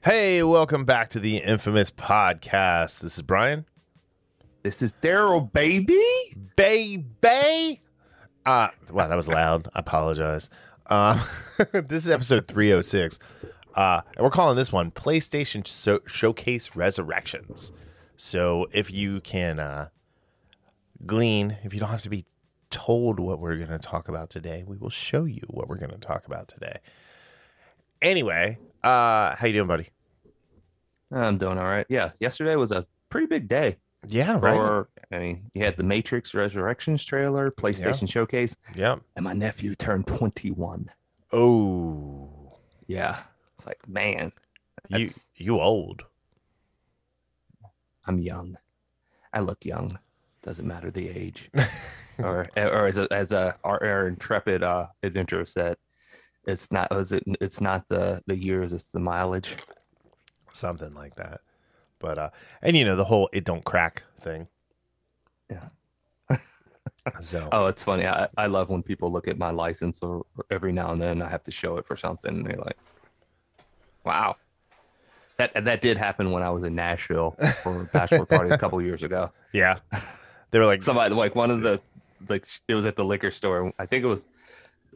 Hey, welcome back to the infamous podcast. This is Brian. This is Darryl, baby. Baby. Wow, that was loud. I apologize. This is episode 306. And we're calling this one PlayStation Showcase Resurrections. So if you can glean, if you don't have to be told what we're going to talk about today, we will show you what we're going to talk about today. Anyway, how you doing, buddy? I'm doing all right. Yeah, yesterday was a pretty big day. Yeah, right. You had the Matrix Resurrections trailer, PlayStation Showcase. Yeah. And my nephew turned 21. Oh. Yeah. It's like, man. You old. I'm young. I look young. Doesn't matter the age. or as our intrepid adventurer said, it's not the years, it's the mileage. Something like that. But and you know the whole "it don't crack" thing. Yeah. So. Oh, it's funny. I love when people look at my license, or every now and then I have to show it for something, and they're like, "Wow." That did happen when I was in Nashville for a bachelor party a couple years ago. Yeah. They were like somebody one of the it was at the liquor store. I think it was.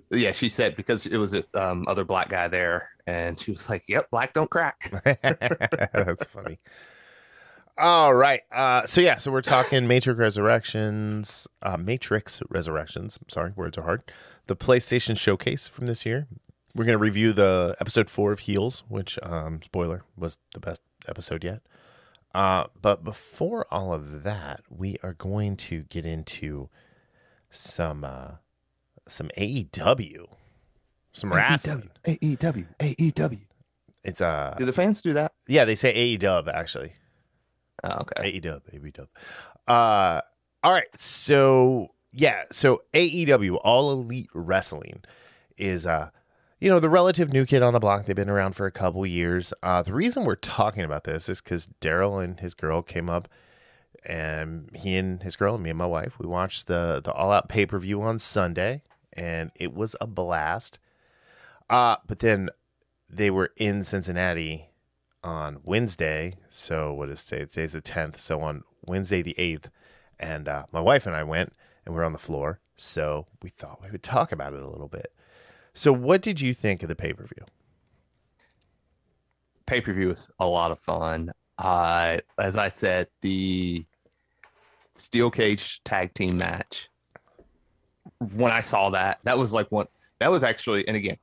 Yeah, she said because it was this other black guy there, and she was like, "Yep, black don't crack." That's funny. All right, so we're talking Matrix Resurrections. I'm sorry, words are hard. The PlayStation Showcase from this year. We're going to review the episode 4 of Heels, which spoiler was the best episode yet. But before all of that, we are going to get into some AEW, some wrestling. AEW. It's Do the fans do that? Yeah, they say AEW actually. Oh, okay. AEW. All right. So AEW, All Elite Wrestling, is the relative new kid on the block. They've been around for a couple years. The reason we're talking about this is because Darryl and his girl came up. And he and his girl and me and my wife, we watched the All Out pay-per-view on Sunday, and it was a blast. But then they were in Cincinnati on Wednesday. So what is today? Today's the 10th. So on Wednesday the 8th, and my wife and I went, and we were on the floor. So we thought we would talk about it a little bit. So what did you think of the pay-per-view? Pay-per-view was a lot of fun. As I said, the steel cage tag team match, when I saw that was actually, and again,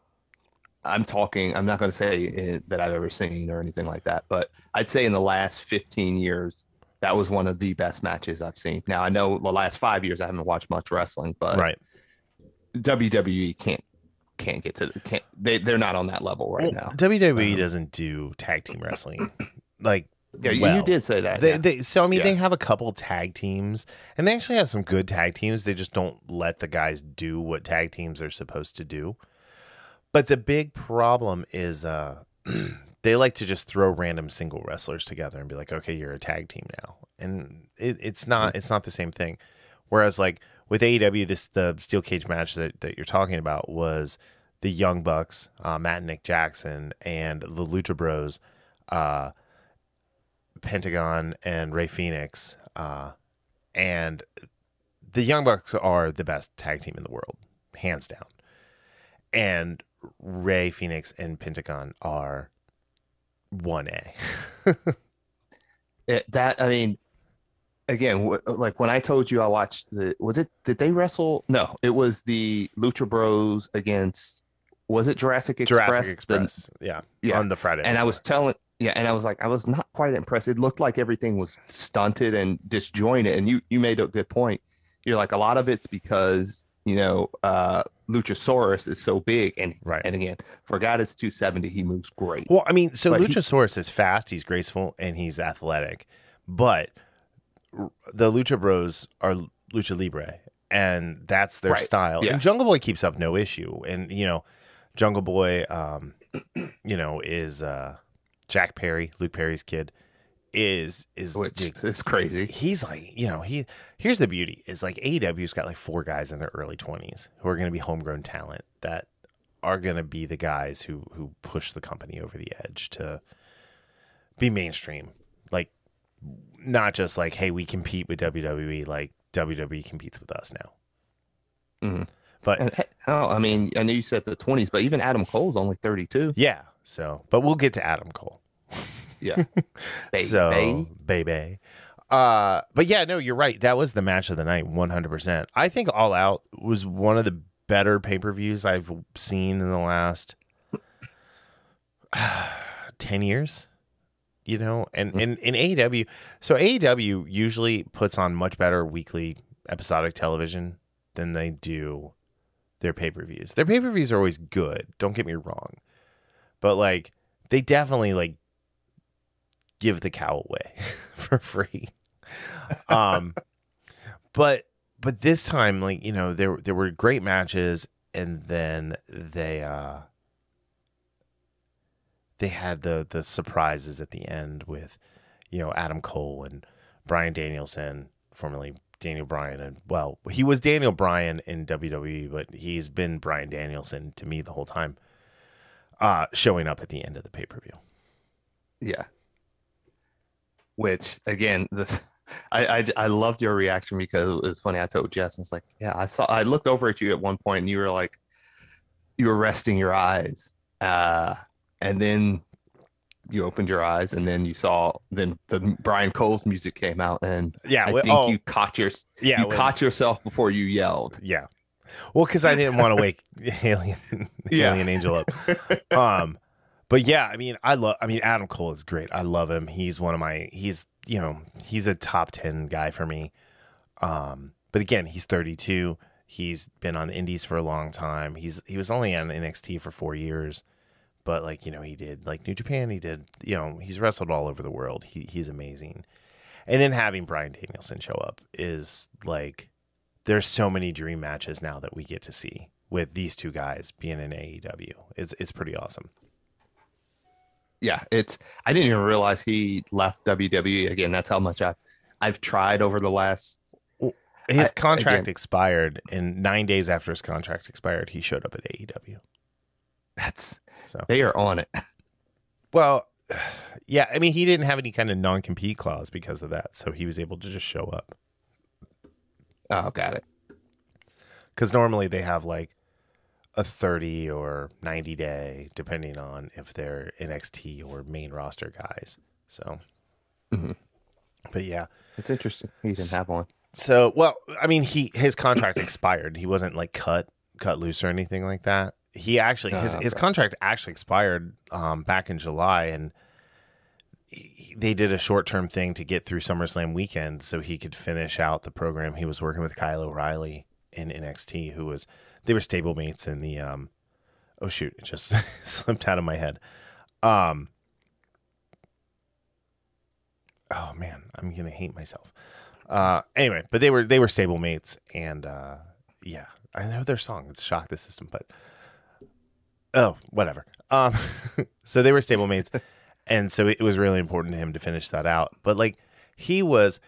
I'm not going to say that I've ever seen or anything like that, but I'd say in the last 15 years, that was one of the best matches I've seen. Now, I know the last 5 years I haven't watched much wrestling, but right. WWE can't get to they're not on that level right now. WWE doesn't do tag team wrestling. You did say that. They have a couple tag teams, and they actually have some good tag teams. They just don't let the guys do what tag teams are supposed to do. But the big problem is they like to just throw random single wrestlers together and be like, okay, you're a tag team now. And it's not the same thing. Whereas like with AEW, the steel cage match that you're talking about was the Young Bucks, Matt and Nick Jackson, and the Lucha Bros, Pentagon and Rey Fenix, and the Young Bucks are the best tag team in the world, hands down. And Rey Fenix and Pentagon are 1A. Again, like when I told you I watched did they wrestle? No, it was the Lucha Bros against, was it Jurassic Express? Jurassic Express, yeah, on the Friday. And I was I was not quite impressed. It looked like everything was stunted and disjointed. And you made a good point. You're like, a lot of it's because, Luchasaurus is so big. And right. And again, for a guy that's 270, he moves great. Well, I mean, so Luchasaurus is fast, he's graceful, and he's athletic. But the Lucha Bros are Lucha Libre, and that's their style. Yeah. And Jungle Boy keeps up no issue. And, Jungle Boy, is Jack Perry, Luke Perry's kid, it's crazy. He's like, here's the beauty is like AEW's got like 4 guys in their early 20s who are going to be homegrown talent that are going to be the guys who push the company over the edge to be mainstream. Like, not just like, hey, we compete with WWE. Like, WWE competes with us now. Mm-hmm. But I mean, I know you said the 20s, but even Adam Cole's only 32. yeah. So, but we'll get to Adam Cole. Yeah. So, baby. But yeah, no, you're right. That was the match of the night, 100%. I think All Out was one of the better pay-per-views I've seen in the last 10 years, you know, and in AEW. So AEW usually puts on much better weekly episodic television than they do their pay-per-views. Their pay-per-views are always good. Don't get me wrong. But like, they definitely like give the cow away for free. But this time, like, you know, there were great matches, and then they had the surprises at the end with, you know, Adam Cole and Bryan Danielson, formerly Daniel Bryan, and well, he was Daniel Bryan in WWE, but he's been Bryan Danielson to me the whole time. Showing up at the end of the pay-per-view. Yeah. Which again, I loved your reaction because it was funny. I told Jess, and it's like, yeah, I looked over at you at one point and you were like, you were resting your eyes. And then you opened your eyes and then you saw, then the Brian Cole's music came out, and yeah, I think you caught yourself before you yelled. Yeah. Well, because I didn't want to wake Alien Angel up. But yeah, I mean, Adam Cole is great. I love him. He's he's a top 10 guy for me. But again, he's 32. He's been on the indies for a long time. He was only on NXT for 4 years, but like, you know, he did like New Japan. He did, you know, he's wrestled all over the world. He's amazing. And then having Bryan Danielson show up is like, there's so many dream matches now that we get to see with these two guys being in AEW. It's pretty awesome. Yeah, I didn't even realize he left WWE. Again, that's how much I've tried over the last. His contract expired, and 9 days after his contract expired, he showed up at AEW. They are on it. Well, yeah, I mean, he didn't have any kind of non-compete clause because of that, so he was able to just show up. Oh, got it. Because normally they have like a 30 or 90 day, depending on if they're NXT or main roster guys. So, But yeah, it's interesting. He didn't have one. So, well, I mean, his contract expired. He wasn't like cut loose or anything like that. He actually his contract actually expired back in July, and they did a short-term thing to get through SummerSlam weekend so he could finish out the program. He was working with Kyle O'Reilly in NXT, they were stablemates in the oh shoot, it just slipped out of my head. Oh man, I'm gonna hate myself. Anyway, but they were stablemates, and yeah, I know their song. It's Shock the System, but oh, whatever. So they were stablemates. And so it was really important to him to finish that out. But like he was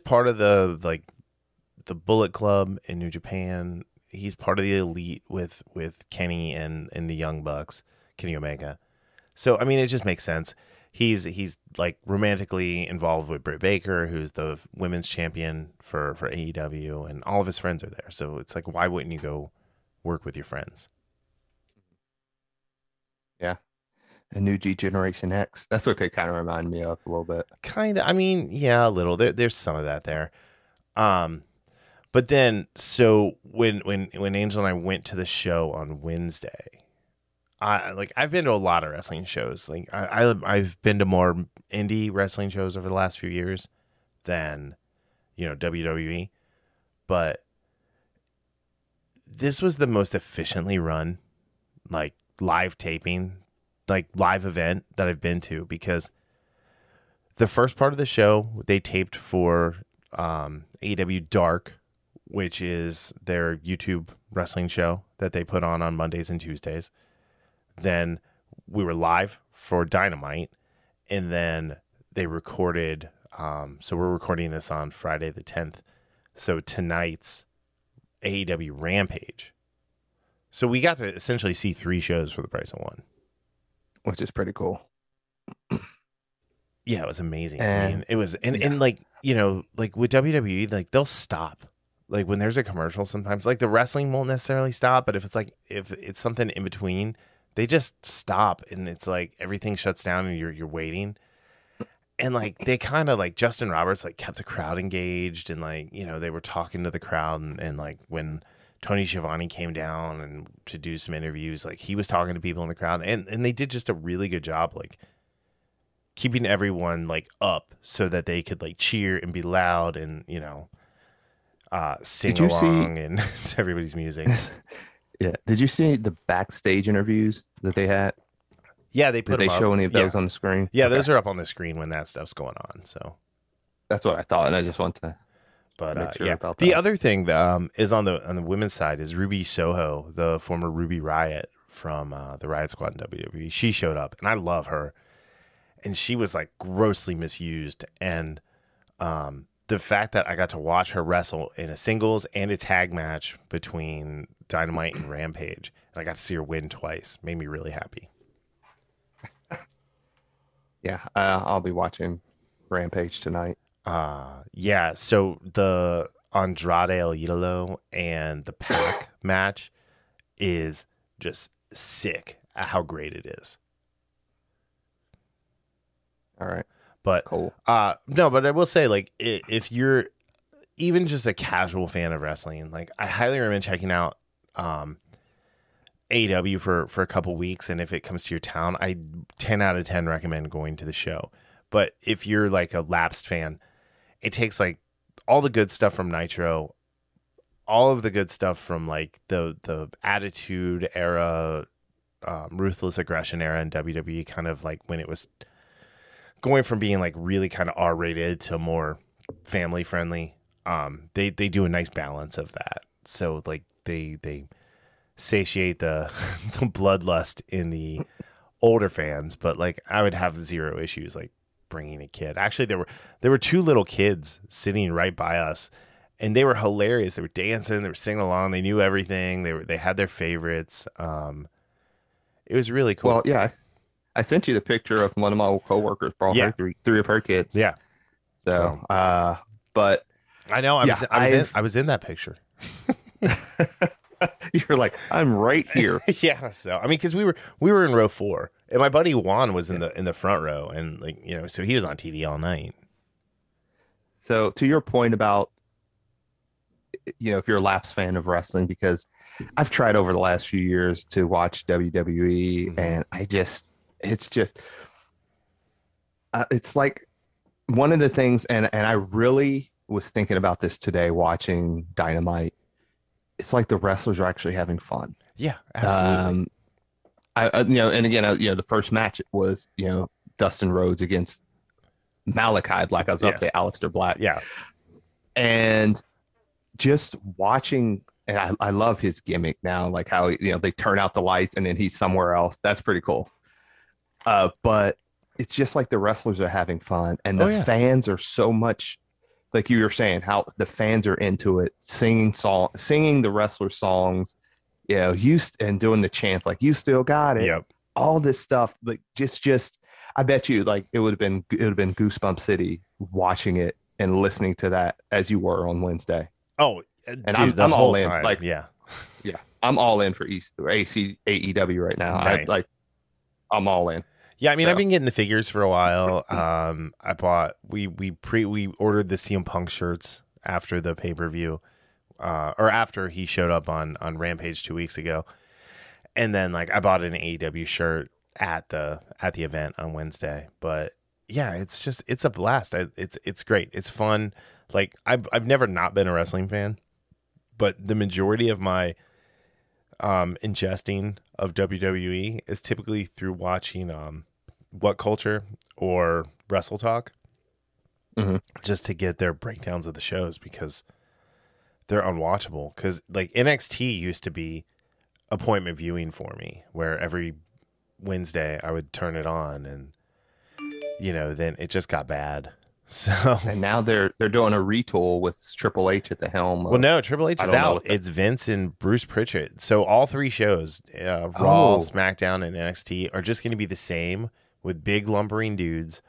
part of the Bullet Club in New Japan. He's part of the Elite with Kenny and the Young Bucks, Kenny Omega. So I mean, it just makes sense. He's like romantically involved with Britt Baker, who's the women's champion for AEW, and all of his friends are there. So it's like, why wouldn't you go work with your friends? Yeah. A new Generation X. That's what they kind of remind me of a little bit. Kind of. I mean, yeah, a little. There's some of that there. But then, so when Angel and I went to the show on Wednesday, I've been to a lot of wrestling shows. Like I've been to more indie wrestling shows over the last few years than, you know, WWE. But this was the most efficiently run, like live taping, like live event that I've been to, because the first part of the show they taped for AEW Dark, which is their YouTube wrestling show that they put on Mondays and Tuesdays. Then we were live for Dynamite, and then they recorded. So we're recording this on Friday the 10th. So tonight's AEW Rampage. So we got to essentially see 3 shows for the price of one. Which is pretty cool. Yeah, it was amazing. I And mean, it was, and like, you know, like with WWE, like they'll stop. Like when there's a commercial sometimes, like the wrestling won't necessarily stop, but if it's something in between, they just stop and it's like everything shuts down and you're waiting. And like they kind of like Justin Roberts like kept the crowd engaged and like, you know, they were talking to the crowd and like when Tony Schiavone came down and to do some interviews, like he was talking to people in the crowd and they did just a really good job like keeping everyone like up so that they could like cheer and be loud and, you know, sing along and to everybody's music. Yeah. Did you see the backstage interviews that they had? Yeah, they put Did they show any of those on the screen? Yeah, those are up on the screen when that stuff's going on. So that's what I thought, and I just want to make sure about that. The other thing is on the women's side is Ruby Soho, the former Ruby Riott from the Riot Squad in WWE. She showed up, and I love her. And she was like grossly misused, and the fact that I got to watch her wrestle in a singles and a tag match between Dynamite and Rampage, and I got to see her win twice, made me really happy. Yeah, I'll be watching Rampage tonight. Yeah, so the Andrade El Idolo and the Pac match is just sick at how great it is. All right. But cool. No, but I will say, like, if you're even just a casual fan of wrestling, like, I highly recommend checking out AEW for a couple weeks. And if it comes to your town, I 10 out of 10 recommend going to the show. But if you're like a lapsed fan, it takes like all the good stuff from Nitro, all of the good stuff from like the Attitude Era, Ruthless Aggression Era in WWE, kind of like when it was going from being like really kind of R-rated to more family friendly. They do a nice balance of that. So like they satiate the bloodlust in the older fans, but like I would have zero issues like bringing a kid. Actually, there were two little kids sitting right by us, and they were hilarious. They were dancing, they were singing along, they knew everything. They had their favorites. It was really cool. Well, yeah, I sent you the picture of one of my old coworkers brought her three of her kids. Yeah. So, but I know I was in that picture. You're like, I'm right here. Yeah. So I mean, because we were in row 4, and my buddy Juan was in the front row, and like, you know, so he was on TV all night. So to your point about, you know, if you're a lapsed fan of wrestling, because I've tried over the last few years to watch WWE, and it's like one of the things, and I really was thinking about this today watching Dynamite. It's like the wrestlers are actually having fun. Yeah, absolutely. The first match was, you know, Dustin Rhodes against Malachi Black. I was about to say Aleister Black. Yeah. And just watching, and I love his gimmick now, like how, you know, they turn out the lights and then he's somewhere else. That's pretty cool. But it's just like the wrestlers are having fun, and the fans are so much, like you were saying, how the fans are into it, singing the wrestler songs, you know, and doing the chants like "You still got it." Yep. All this stuff, like just, I bet you, like it would have been Goosebump City watching it and listening to that as you were on Wednesday. Oh, and dude, I'm all in. Time. Like, yeah, I'm all in for AEW right now. Nice. I'm all in. Yeah, I mean, I've been getting the figures for a while. I bought we ordered the CM Punk shirts after the pay-per-view, or after he showed up on Rampage 2 weeks ago, and then like I bought an AEW shirt at the event on Wednesday. But yeah, it's a blast. It's great. It's fun. Like I've never not been a wrestling fan, but the majority of my ingesting of WWE is typically through watching What Culture or Wrestle Talk, just to get their breakdowns of the shows, because they're unwatchable. Because like NXT used to be appointment viewing for me, where every Wednesday I would turn it on, and you know, then it just got bad. So and now they're doing a retool with Triple H at the helm. Well, no, Triple H is out. It's Vince and Bruce Pritchard. So all three shows, Raw, SmackDown, and NXT, are just going to be the same, with big lumbering dudes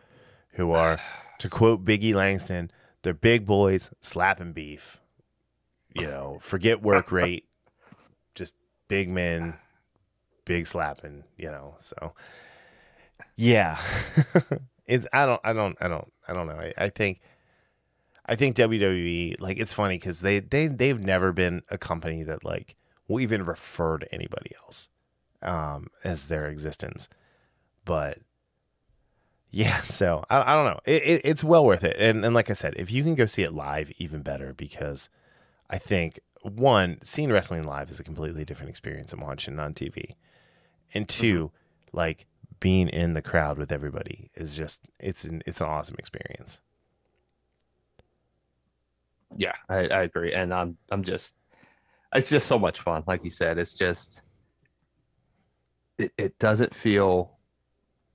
who are, to quote Biggie Langston, they're big boys slapping beef. You know, forget work rate, just big men, big slapping. You know, so yeah, it's I don't know. I think WWE, like, it's funny because they've never been a company that like will even refer to anybody else as their existence, but. Yeah, so I don't know. It's well worth it. And like I said, if you can go see it live, even better, because I think, one, seeing wrestling live is a completely different experience than watching it on TV. And two, like, being in the crowd with everybody is just, it's an awesome experience. Yeah, I agree. And I'm just, it's just so much fun. Like you said, it's just, it doesn't feel,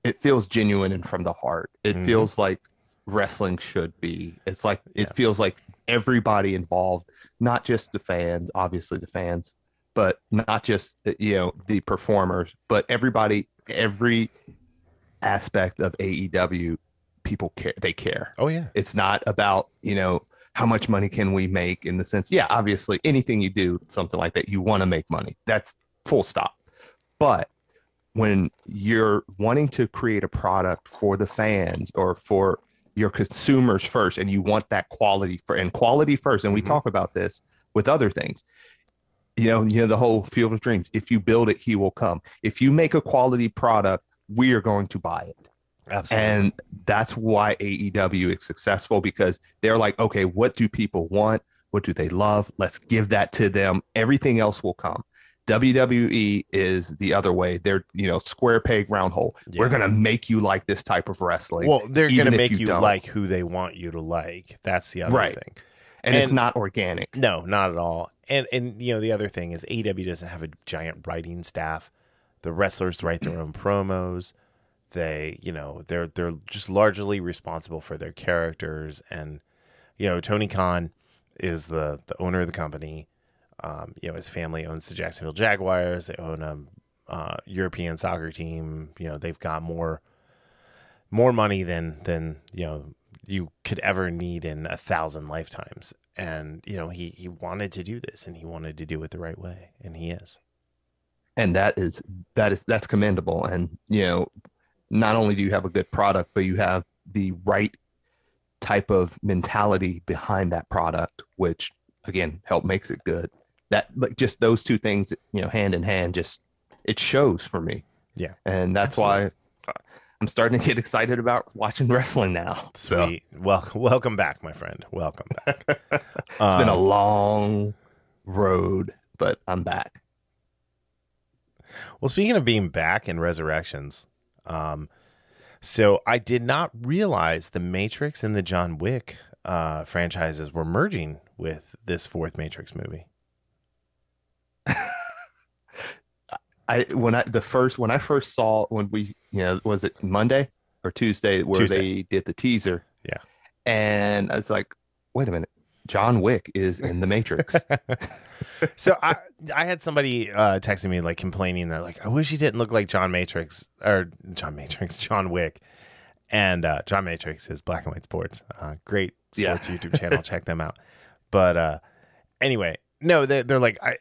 it feels genuine and from the heart. It feels like wrestling should be. It's like, it feels like everybody involved, not just the fans, obviously the fans, but not just the performers, but everybody, every aspect of AEW, people care. They care. Oh yeah. It's not about, how much money can we make, in the sense, yeah, obviously anything you do, something like that, you want to make money. That's full stop. But when you're wanting to create a product for the fans or for your consumers first, and you want that quality first, and we talk about this with other things, the whole Field of Dreams. If you build it, he will come. If you make a quality product, we are going to buy it. Absolutely. And that's why AEW is successful, because they're like, okay, what do people want? What do they love? Let's give that to them. Everything else will come. WWE is the other way. They're, square peg, round hole. Yeah. We're going to make you like this type of wrestling. Well, they're going to make you like who they want you to like. That's the other thing. And it's not organic. No, not at all. And the other thing is AEW doesn't have a giant writing staff. The wrestlers write their own promos. They, they're just largely responsible for their characters. And, Tony Khan is the owner of the company. His family owns the Jacksonville Jaguars. They own a European soccer team. They've got more money than you could ever need in 1,000 lifetimes. And he wanted to do this, and he wanted to do it the right way, and he is. And that's commendable. And not only do you have a good product, but you have the right type of mentality behind that product, which again makes it good. That, like, just those two things, hand in hand, just, it shows for me. Yeah. And that's why I'm starting to get excited about watching wrestling now. Sweet. So, welcome back, my friend. Welcome back. It's been a long road, but I'm back. Well, speaking of being back in Resurrections, so I did not realize the Matrix and the John Wick franchises were merging with this fourth Matrix movie. When I first saw, when we, was it Monday or Tuesday they did the teaser? Yeah. And I was like, wait a minute, John Wick is in the Matrix. So I had somebody texting me, like, complaining that, like, I wish he didn't look like John Wick. And John Matrix is Black and White Sports. Great sports YouTube channel. Check them out. But anyway, no, they're like, I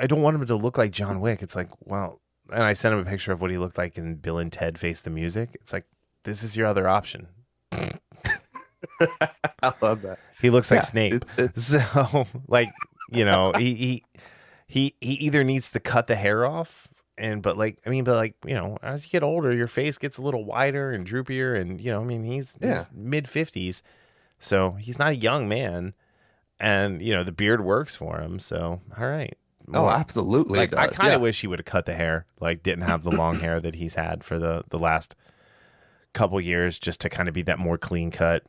don't want him to look like John Wick. It's like, well, and I sent him a picture of what he looked like in Bill and Ted Face the Music. It's like, this is your other option. I love that. He looks like Snape. So, like, he either needs to cut the hair off, but as you get older, your face gets a little wider and droopier, and he's mid-50s, so he's not a young man, and the beard works for him. So, all right. Oh, absolutely. Like, I kind of wish he would have cut the hair, like, didn't have the long hair that he's had for the last couple years, just to kind of be that more clean cut,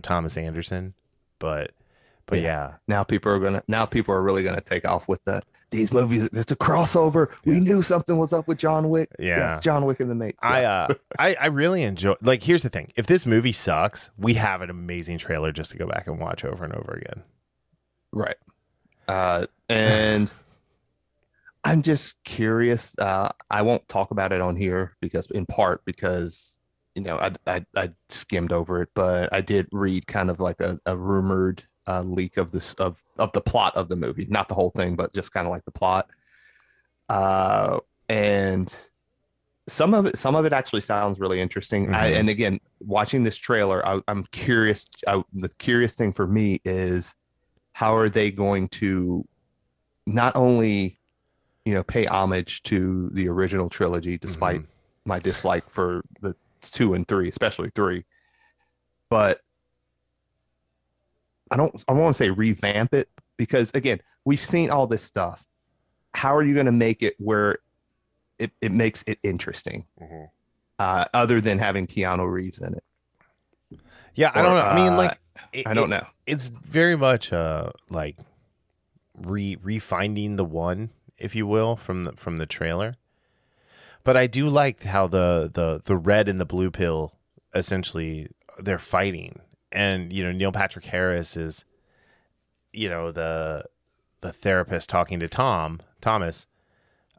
Thomas Anderson. But yeah. Now people are really gonna take off with these movies. It's a crossover. Yeah. We knew something was up with John Wick. Yeah, that's John Wick in the Matrix. Yeah. I really enjoy. Like, here's the thing: if this movie sucks, we have an amazing trailer just to go back and watch over and over again. Right. And I'm just curious. I won't talk about it on here because I skimmed over it, but I did read kind of like a rumored leak of this of the plot of the movie, not the whole thing, but just kind of like the plot. And some of it actually sounds really interesting. Mhm. And again, watching this trailer, I'm curious. The curious thing for me is how are they going to not only pay homage to the original trilogy, despite Mhm. my dislike for the 2 and 3, especially 3, but I want to say revamp it because again, we've seen all this stuff. How are you going to make it where it makes it interesting, Mhm. other than having Keanu Reeves in it? Yeah, I don't Or know. I mean, like I don't know. it's very much like refinding the one, if you will, from the trailer. But I do like how the red and the blue pill essentially they're fighting, and Neil Patrick Harris is the therapist talking to Thomas,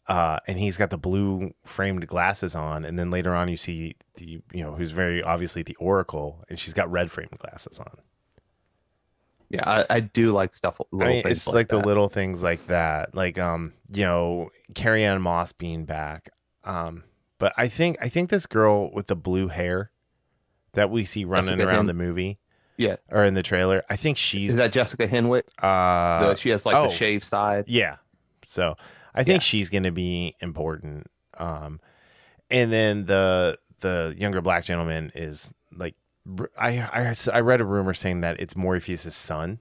and he's got the blue framed glasses on, and then later on you see the who's very obviously the Oracle, and she's got red framed glasses on. Yeah, I do like stuff, I little mean, things it's like like the that. little things like that, like Carrie Ann Moss being back. But I think this girl with the blue hair that we see running Jessica around Hen, the movie yeah, or in the trailer, I think is she's that Jessica Henwick? She has like the oh shaved side. yeah. So I think Yeah, she's going to be important. And then the younger black gentleman is like I read a rumor saying that it's Morpheus' son,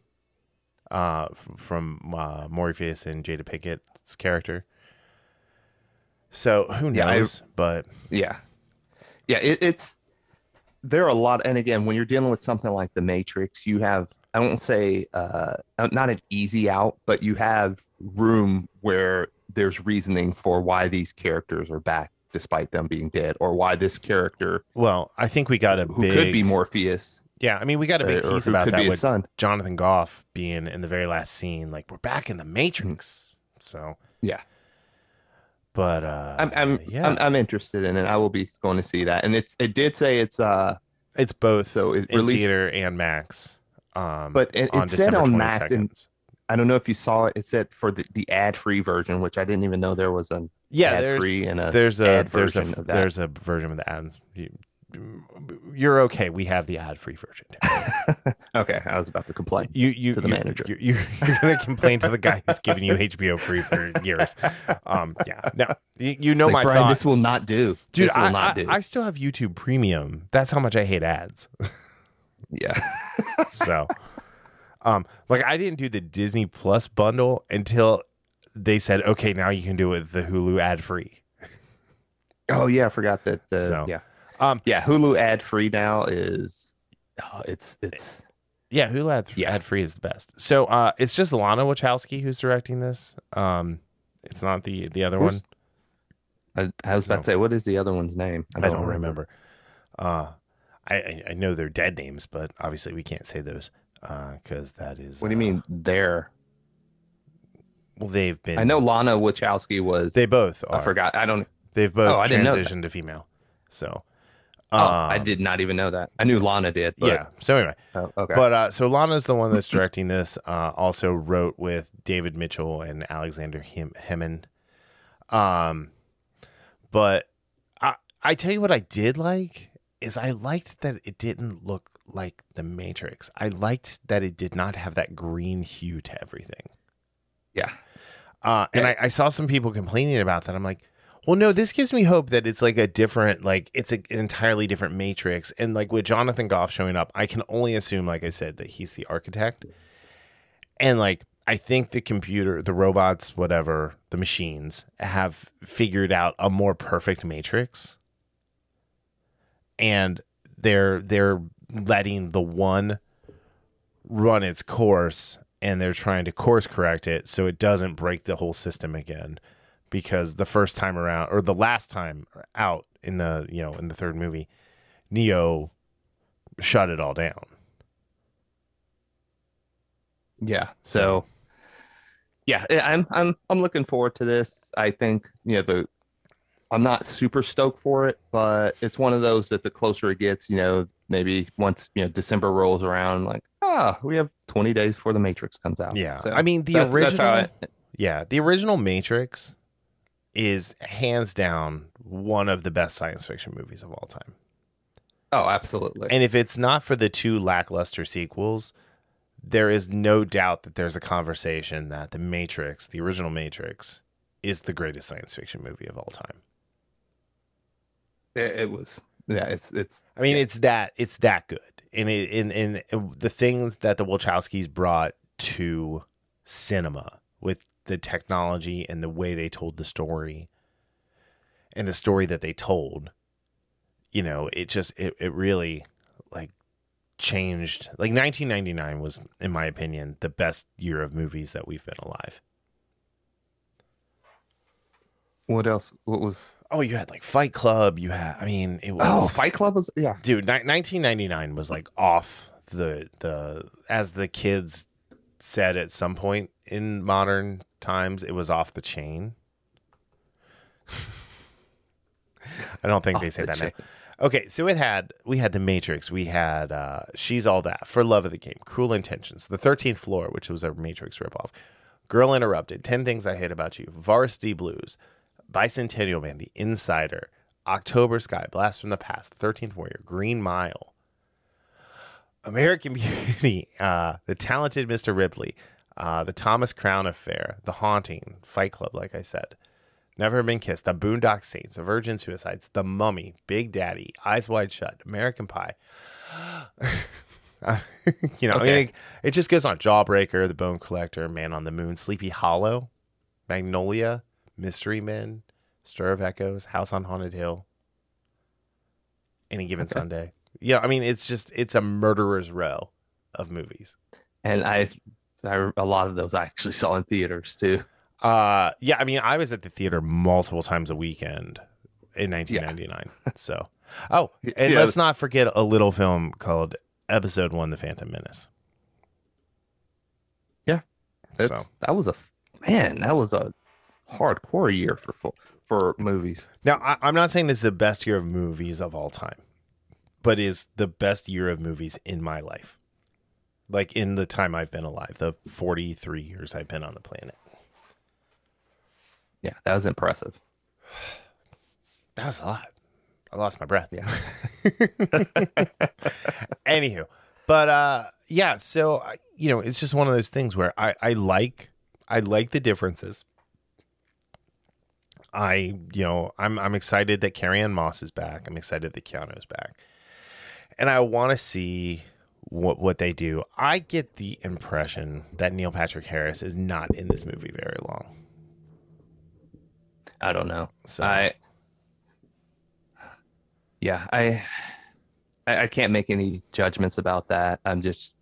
from Morpheus and Jada Pickett's character. So who yeah, knows? But yeah, yeah. It's there are a lot, and again, when you're dealing with something like The Matrix, you have, I won't say not an easy out, but you have room where there's reasoning for why these characters are back despite them being dead, or why this character well, I think we got a who could be big Morpheus, yeah. I mean, we got a big or tease who about could that be his with son. Jonathan Goff being in the very last scene. Like we're back in the Mhm. Matrix. So, Yeah, but yeah, I'm interested in it. I will be going to see that, and it did say it's it's so both it in released, theater and Max. but On it said December on twenty Max, and second. I don't know if you saw it. It said for the ad-free version, which I didn't even know there was an Yeah, ad-free and a there's a ad version of that. there's a version with the ads. You're okay. We have the ad free version. Okay, I was about to complain You to the manager. you're gonna complain to the guy who's giving you HBO free for years. Yeah. No, you know Like, my Brian, thought, this will not do. dude. This will not do. I still have YouTube Premium. That's how much I hate ads. Yeah. So, like I didn't do the Disney Plus bundle until they said, okay, now you can do it with the Hulu ad free. Oh yeah, I forgot that. So, Yeah, um, yeah. Hulu ad-free now is it's yeah, Hulu yeah. ad free is the best. So, it's just Lana Wachowski who's directing this. It's not the other one. Who's- I was about No. to say, what is the other one's name? I don't remember. I know their dead names, but obviously we can't say those because that is. What do you mean there? Well, they've been. I know Lana Wachowski was. They both are. I forgot. I don't. They've both Oh, I didn't know that. transitioned to female. So. I did not even know that. I knew Lana did. But, Yeah. So anyway, oh, okay. but so Lana's the one that's directing this. Also wrote with David Mitchell and Alexander Hemmon. But I tell you what I did like is I liked that it didn't look like The Matrix. I liked that it did not have that green hue to everything. Yeah. And I saw some people complaining about that. I'm like, well, no, this gives me hope that it's like a different, like it's an entirely different Matrix. And like with Jonathan Goff showing up, I can only assume, like I said, that he's the architect. And like, I think the computer, the robots, whatever, the machines have figured out a more perfect Matrix. And they're letting the one run its course, and they're trying to course correct it so it doesn't break the whole system again. Because the first time around, or the last time out in the in the third movie, Neo shut it all down. Yeah. So yeah, I'm looking forward to this. I think I'm not super stoked for it, but it's one of those that the closer it gets, maybe once, December rolls around, like, we have 20 days before the Matrix comes out. Yeah. So I mean, that's how the original Matrix is hands down one of the best science fiction movies of all time. Oh, absolutely. And if it's not for the two lackluster sequels, there is no doubt that there's a conversation that the Matrix, the original Matrix, is the greatest science fiction movie of all time. It was, yeah. It's. I mean, yeah. it's that good, and in the things that the Wachowskis brought to cinema with the technology and the way they told the story, and the story that they told, it really like changed. Like 1999 was, in my opinion, the best year of movies that we've been alive. What else? What was? Oh, you had like Fight Club. It was. Fight Club was, yeah. Dude, 1999 was like off the as the kids said at some point in modern times, it was off the chain. I don't think they say that now. Okay, so we had The Matrix, we had She's All That, For Love of the Game, Cruel Intentions, The 13th Floor, which was a Matrix ripoff, Girl Interrupted, 10 Things I Hate About You, Varsity Blues, Bicentennial Man, The Insider, October Sky, Blast from the Past, The 13th Warrior, Green Mile, American Beauty, The Talented Mr. Ripley, The Thomas Crown Affair, The Haunting, Fight Club, like I said, Never Been Kissed, The Boondock Saints, A Virgin Suicides, The Mummy, Big Daddy, Eyes Wide Shut, American Pie. Okay. It just goes on. Jawbreaker, The Bone Collector, Man on the Moon, Sleepy Hollow, Magnolia, Mystery Men, Stir of Echoes, House on Haunted Hill, Any Given Sunday. Yeah, I mean, it's a murderer's row of movies. And I a lot of those I actually saw in theaters too. Yeah, I mean, I was at the theater multiple times a weekend in 1999. Yeah. So, and let's not forget a little film called Episode 1, The Phantom Menace. Yeah, that was a hardcore year for movies. Now, I'm not saying this is the best year of movies of all time, but is the best year of movies in my life. Like in the time I've been alive, the 43 years I've been on the planet. Yeah, that was impressive. That was a lot. I lost my breath. Yeah. Anywho, but yeah, so it's just one of those things where I like the differences. I'm excited that Carrie-Anne Moss is back. I'm excited that Keanu's back, and I want to see what they do. I get the impression that Neil Patrick Harris is not in this movie very long. I don't know. So. I can't make any judgments about that. I'm just,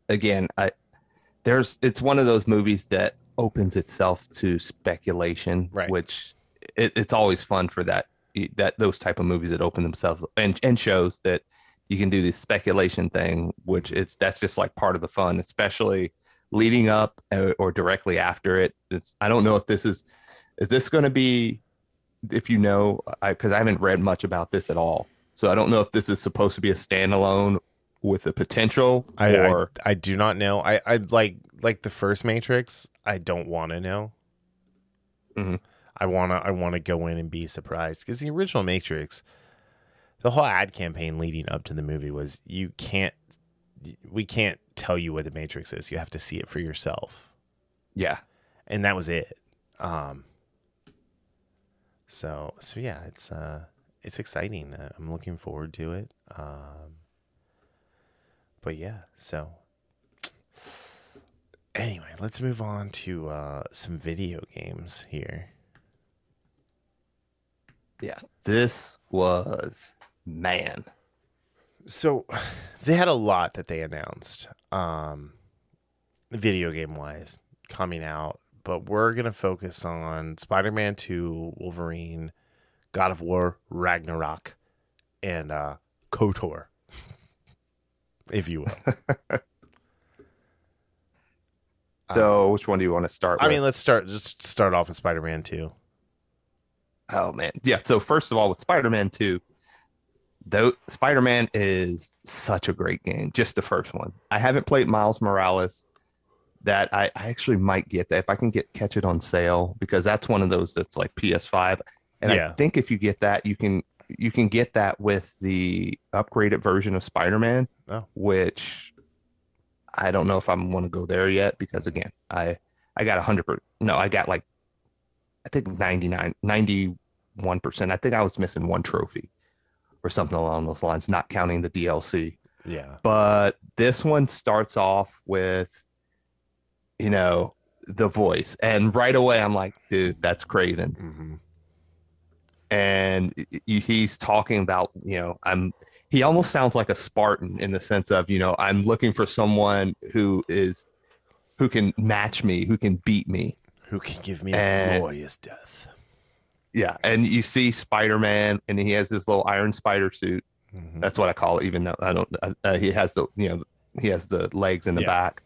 again, it's one of those movies that opens itself to speculation, right? Which it's always fun for those type of movies that open themselves and shows that you can do this speculation thing, that's just like part of the fun, especially leading up or directly after it. I don't know if is this going to be, if because I haven't read much about this at all. So I don't know if this is supposed to be a standalone with a potential or I do not know. I like the first Matrix. I don't want to know. Mm-hmm. I want to go in and be surprised, because the original Matrix, the whole ad campaign leading up to the movie was we can't tell you what the Matrix is. You have to see it for yourself. Yeah. And that was it. So yeah, it's exciting. I'm looking forward to it. But yeah, so anyway, let's move on to some video games here. Yeah, this was, man. So they had a lot that they announced, video game wise, coming out. But we're going to focus on Spider-Man 2, Wolverine, God of War, Ragnarok, and KOTOR, if you will. So which one do you want to start with? I mean, let's start off with Spider-Man 2. Oh man, yeah. So first of all, with Spider-Man 2, though Spider-Man is such a great game. Just the first one. I haven't played Miles Morales. That I actually might get that if I can catch it on sale, because that's one of those that's like PS5. And I think if you get that, you can get that with the upgraded version of Spider-Man, which I don't know if I'm going to go there yet, because again, I got 100%. No, I got like, I think 91%. I think I was missing one trophy or something along those lines, not counting the DLC. Yeah. But this one starts off with, the voice. And right away, I'm like, dude, that's Craven. Mm-hmm. And he's talking about, he almost sounds like a Spartan in the sense of, I'm looking for someone who can match me, who can beat me. Who can give me a glorious death. Yeah. And you see Spider-Man, and he has this little Iron Spider suit. Mm-hmm. That's what I call it, even though I don't, he has the legs in the back.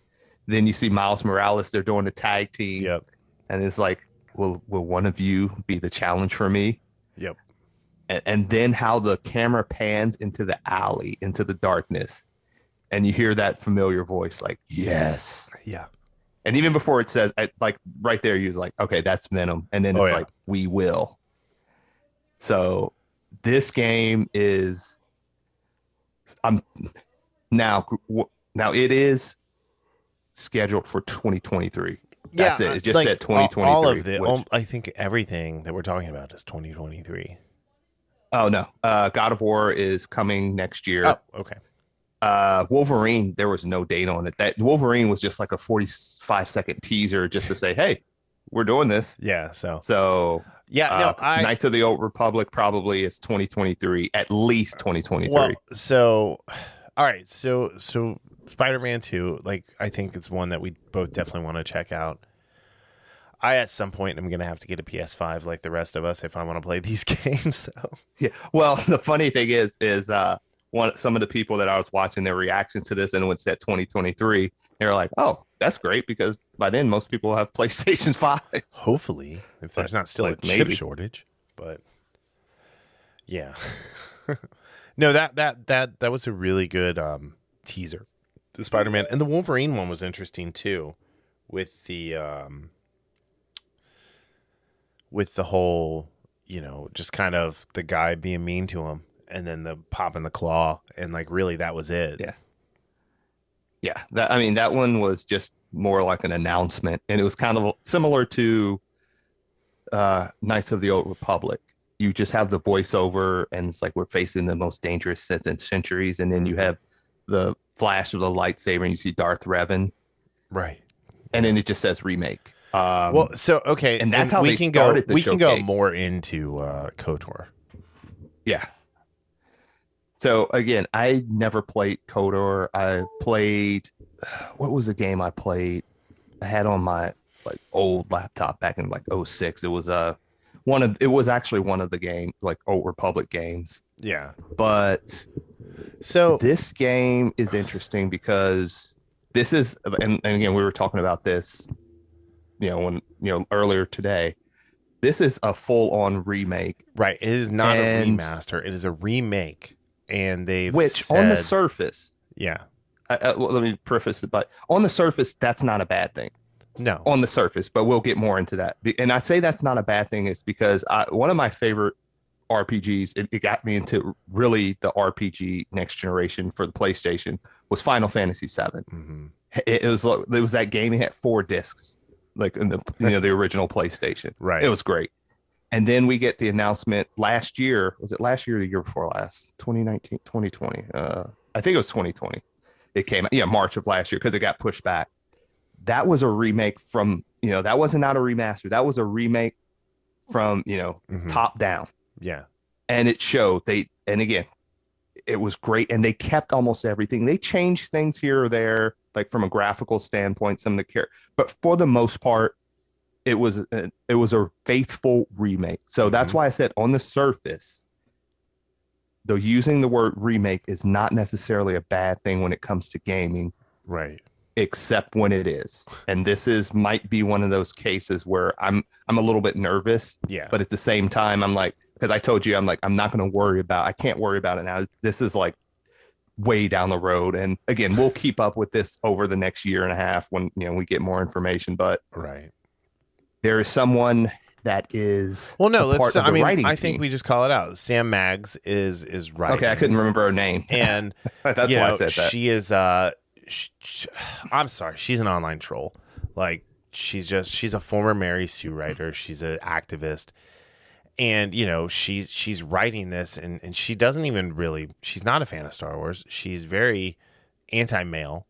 Then you see Miles Morales, they're doing a tag team. Yep. And it's like, will one of you be the challenge for me? Yep. And then how the camera pans into the alley, into the darkness. And you hear that familiar voice like, yes. Yeah. And even before it says, like right there, you're like, okay, that's Venom. And then it's like, we will. So this game is, now it is scheduled for 2023. That's it. It just said 2023. All of it. I think everything that we're talking about is 2023. Oh no, God of War is coming next year. Oh, okay. Wolverine, there was no date on it. That Wolverine was just like a 45-second teaser, just to say, hey, we're doing this. Yeah. So. Yeah. Knights of the Old Republic probably is 2023, at least 2023. Well, so, all right. So Spider-Man 2, like, I think it's one that we both definitely want to check out. I, at some point, am going to have to get a PS5 like the rest of us if I want to play these games, though. Yeah. Well, the funny thing is some of the people that I was watching their reactions to this, and when it said 2023, they were like, oh, that's great, because by then most people will have PlayStation 5. Hopefully, if there's not still a chip shortage. But, yeah. No, that was a really good teaser. The Spider-Man and the Wolverine one was interesting too, with the whole, just kind of the guy being mean to him, and then the pop in the claw, and like really that was it. Yeah. That one was just more like an announcement, and it was kind of similar to Knights of the Old Republic. You just have the voiceover, and it's like, we're facing the most dangerous centuries, and then you have the flash of the lightsaber, and you see Darth Revan, right? And then it just says remake. Well, so okay, and that's how we can go. We can go more into KOTOR. Yeah. So again, I never played KOTOR. I played, what was the game I played? I had on my like old laptop back in like 06. It was actually one of the game, like Old Republic games. Yeah. But so this game is interesting because this is, and again, we were talking about this, earlier today. This is a full-on remake. Right. It is not a remaster. It is a remake. And on the surface. Yeah. Let me preface it, but on the surface, that's not a bad thing. No. On the surface, but we'll get more into that. And I say that's not a bad thing is because one of my favorite RPGs, it got me into really the RPG next generation for the PlayStation, was Final Fantasy VII. Mm-hmm. It was that game. It had 4 discs, like in the the original PlayStation. Right. It was great. And then we get the announcement last year. Was it last year or the year before last? 2019, 2020. I think it was 2020. It came, March of last year, because it got pushed back. That was a remake from, that wasn't not a remaster. That was a remake from, top down. Yeah. And it showed and again, it was great. And they kept almost everything. They changed things here or there, like from a graphical standpoint, some of the characters. But for the most part, it was a faithful remake. So that's why I said on the surface, though using the word remake is not necessarily a bad thing when it comes to gaming. Right. except when it is. And this might be one of those cases where I'm a little bit nervous. Yeah. But at the same time, I'm like, because I told you, I'm like, I'm not going to worry about. I can't worry about it now. This is like way down the road. And again, we'll keep up with this over the next year and a half when we get more information. But right, there is someone that is let's. I mean, I team. think we just call it out. Sam Maggs is writing. Okay, I couldn't remember her name, and that's why I said that. She is. I'm sorry, she's an online troll. Like she's a former Mary Sue writer. She's an activist. And, she's writing this and she doesn't even really, she's not a fan of Star Wars. She's very anti-male.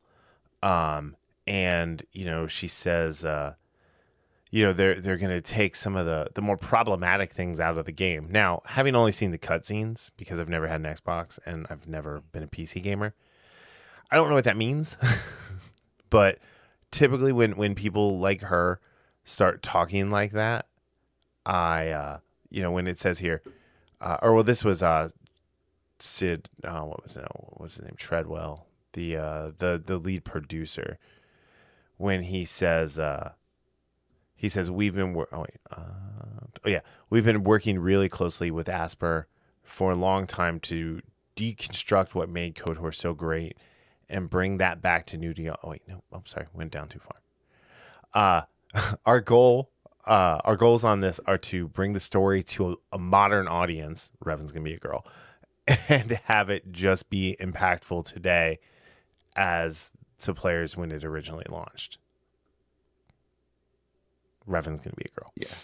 And, she says, they're going to take some of the more problematic things out of the game. Now, having only seen the cutscenes, because I've never had an Xbox and I've never been a PC gamer, I don't know what that means. But typically when people like her start talking like that, when it says here, this was Sid. What was his name? Treadwell, the lead producer. When he says we've been we've been working really closely with Asper for a long time to deconstruct what made KOTOR so great and bring that back to new. Went down too far. Our goals on this are to bring the story to a modern audience. Revan's going to be a girl. And have it just be impactful today as to players when it originally launched. Revan's going to be a girl. Yeah.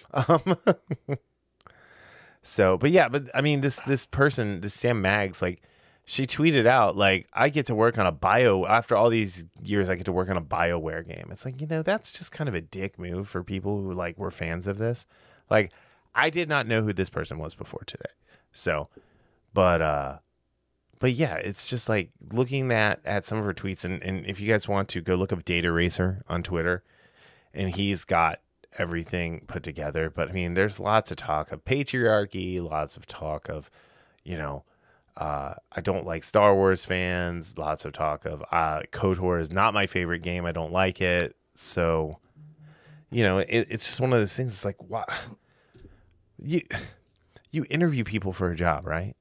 But I mean, this person, this Sam Maggs, like, she tweeted out, like, I get to work on after all these years, I get to work on a BioWare game. It's like, that's just kind of a dick move for people who, like, were fans of this. Like, I did not know who this person was before today. So, but yeah, it's just like looking at some of her tweets. And if you guys want to go look up Data Racer on Twitter, and he's got everything put together. But I mean, there's lots of talk of patriarchy, lots of talk of, I don't like Star Wars fans. Lots of talk of KOTOR is not my favorite game. I don't like it. So, it's just one of those things. It's like, what? You interview people for a job, right?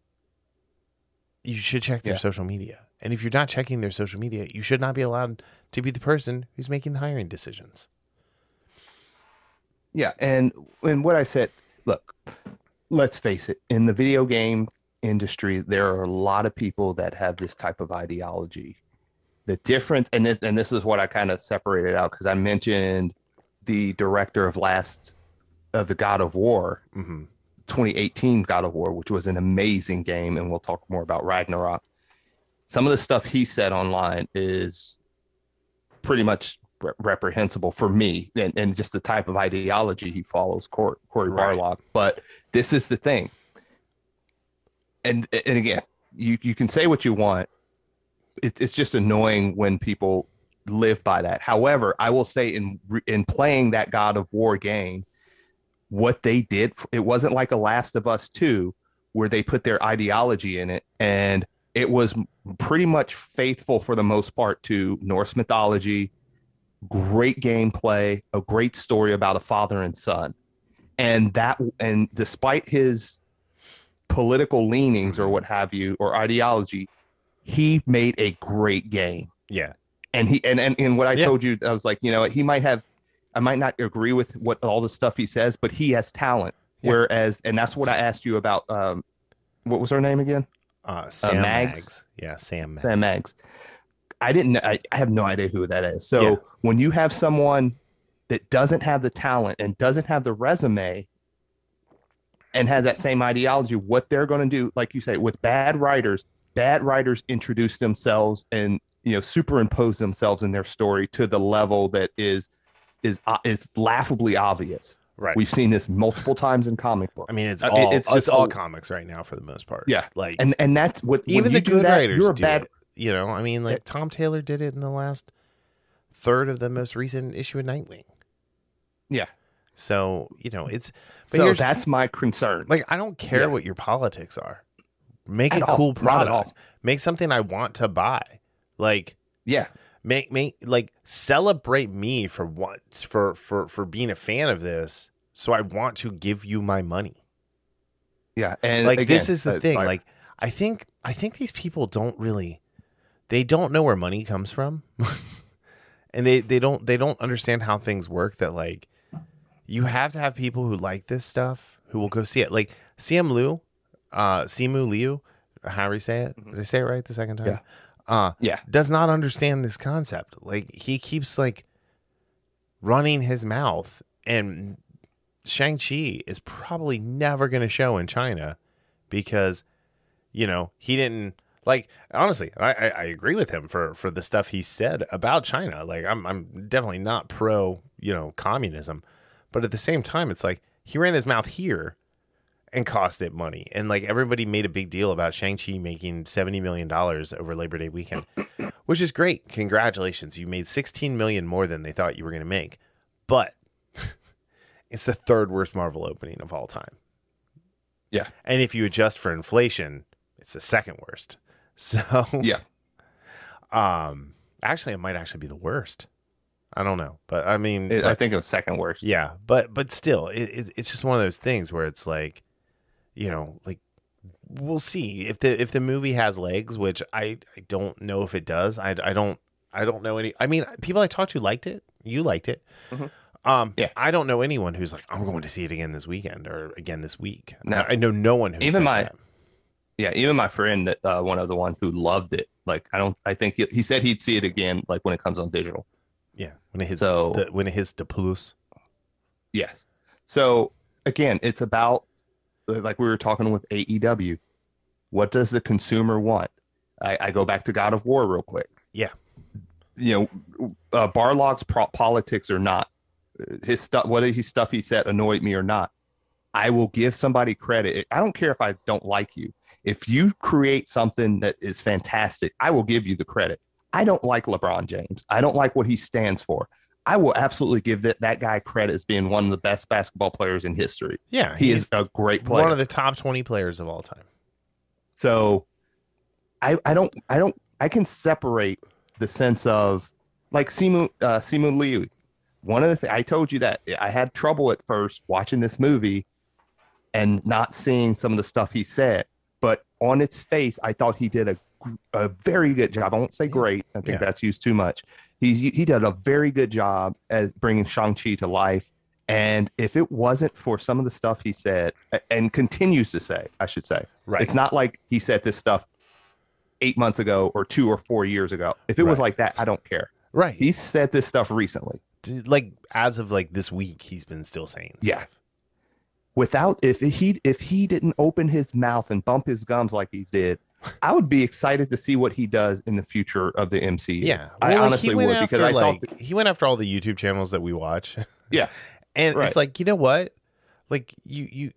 You should check their social media. And if you're not checking their social media, you should not be allowed to be the person who's making the hiring decisions. Yeah, and what I said, look, let's face it, in the video game industry, there are a lot of people that have this type of ideology. The difference, and this is what I kind of separated out, because I mentioned the director of the God of War, 2018 God of War, which was an amazing game, and we'll talk more about Ragnarok. Some of the stuff he said online is pretty much reprehensible for me, and just the type of ideology he follows, Corey Barlog. But this is the thing. And again, you can say what you want. It's just annoying when people live by that. However, I will say in playing that God of War game, what they did, it wasn't like a Last of Us 2 where they put their ideology in it, and it was pretty much faithful for the most part to Norse mythology, great gameplay, a great story about a father and son. And despite his political leanings or what have you, or ideology, he made a great game. Yeah. And what I told you, I was like, I might not agree with what all the stuff he says, but he has talent. Yeah. Whereas, and that's what I asked you about, what was her name again? Sam Maggs. Yeah, Sam Maggs. Sam Maggs. I have no idea who that is. So when you have someone that doesn't have the talent and doesn't have the resume and has that same ideology, what they're going to do, like you say, with bad writers introduce themselves and superimpose themselves in their story to the level that is laughably obvious. Right. We've seen this multiple times in comic books. I mean, it's all comics right now for the most part. Yeah. Like, and that's what, even the good writers you're a do bad. It. I mean, like Tom Taylor did it in the last third of the most recent issue of Nightwing. Yeah. So, it's... But so that's my concern. Like, I don't care what your politics are. Make a cool product. Make something I want to buy. Like... Yeah. Make like celebrate me for once for being a fan of this. So I want to give you my money. Yeah, and Like again, this is the thing. Like I think these people don't know where money comes from. And they don't understand how things work, that like you have to have people who like this stuff who will go see it. Like Simu Liu, however you say it. Did I say it right the second time? Yeah. Does not understand this concept. Like he keeps like running his mouth, and Shang-Chi is probably never going to show in China because, he didn't. Like, honestly, I agree with him for the stuff he said about China. Like, I'm definitely not pro, communism. But at the same time, it's like he ran his mouth here and cost it money. And, like, everybody made a big deal about Shang-Chi making $70 million over Labor Day weekend, which is great. Congratulations. You made $16 million more than they thought you were going to make. But it's the third worst Marvel opening of all time. Yeah. And if you adjust for inflation, it's the second worst. So yeah, actually, it might actually be the worst. I don't know, but I mean, I think it was second worst. Yeah, but still, it's just one of those things where it's like, like we'll see if the movie has legs, which I don't know if it does. I don't know any. I mean, people I talked to liked it. You liked it. Mm-hmm. Yeah. I don't know anyone who's like, I'm going to see it again this weekend or again this week. No. I know no one who even said my. that. Yeah, even my friend, that one of the ones who loved it. Like, I think he said he'd see it again, like when it comes on digital. Yeah, when it hits the plus. Yes. So again, it's about, like we were talking with AEW. What does the consumer want? I go back to God of War real quick. Yeah. Barlog's politics or not, his stuff, whether his stuff he said annoyed me or not, I will give somebody credit. I don't care if I don't like you. If you create something that is fantastic, I will give you the credit. I don't like LeBron James. I don't like what he stands for. I will absolutely give that guy credit as being one of the best basketball players in history. Yeah, he is a great player. One of the top 20 players of all time. So I can separate the sense of like Simu Liu. One of the things I told you that I had trouble at first watching this movie and not seeing some of the stuff he said. But on its face, I thought he did a very good job. I won't say great. I think that's used too much. He did a very good job as bringing Shang-Chi to life. And if it wasn't for some of the stuff he said and continues to say, I should say, right. It's not like he said this stuff 8 months ago or 2 or 4 years ago. If it was like that, I don't care. Right. He said this stuff recently. Like as of like this week, he's been still saying stuff. Yeah. If he didn't open his mouth and bump his gums like he did, I would be excited to see what he does in the future of the MCU. Yeah, I honestly would, because I thought he went after all the YouTube channels that we watch. Yeah, and it's like, you know what? Like you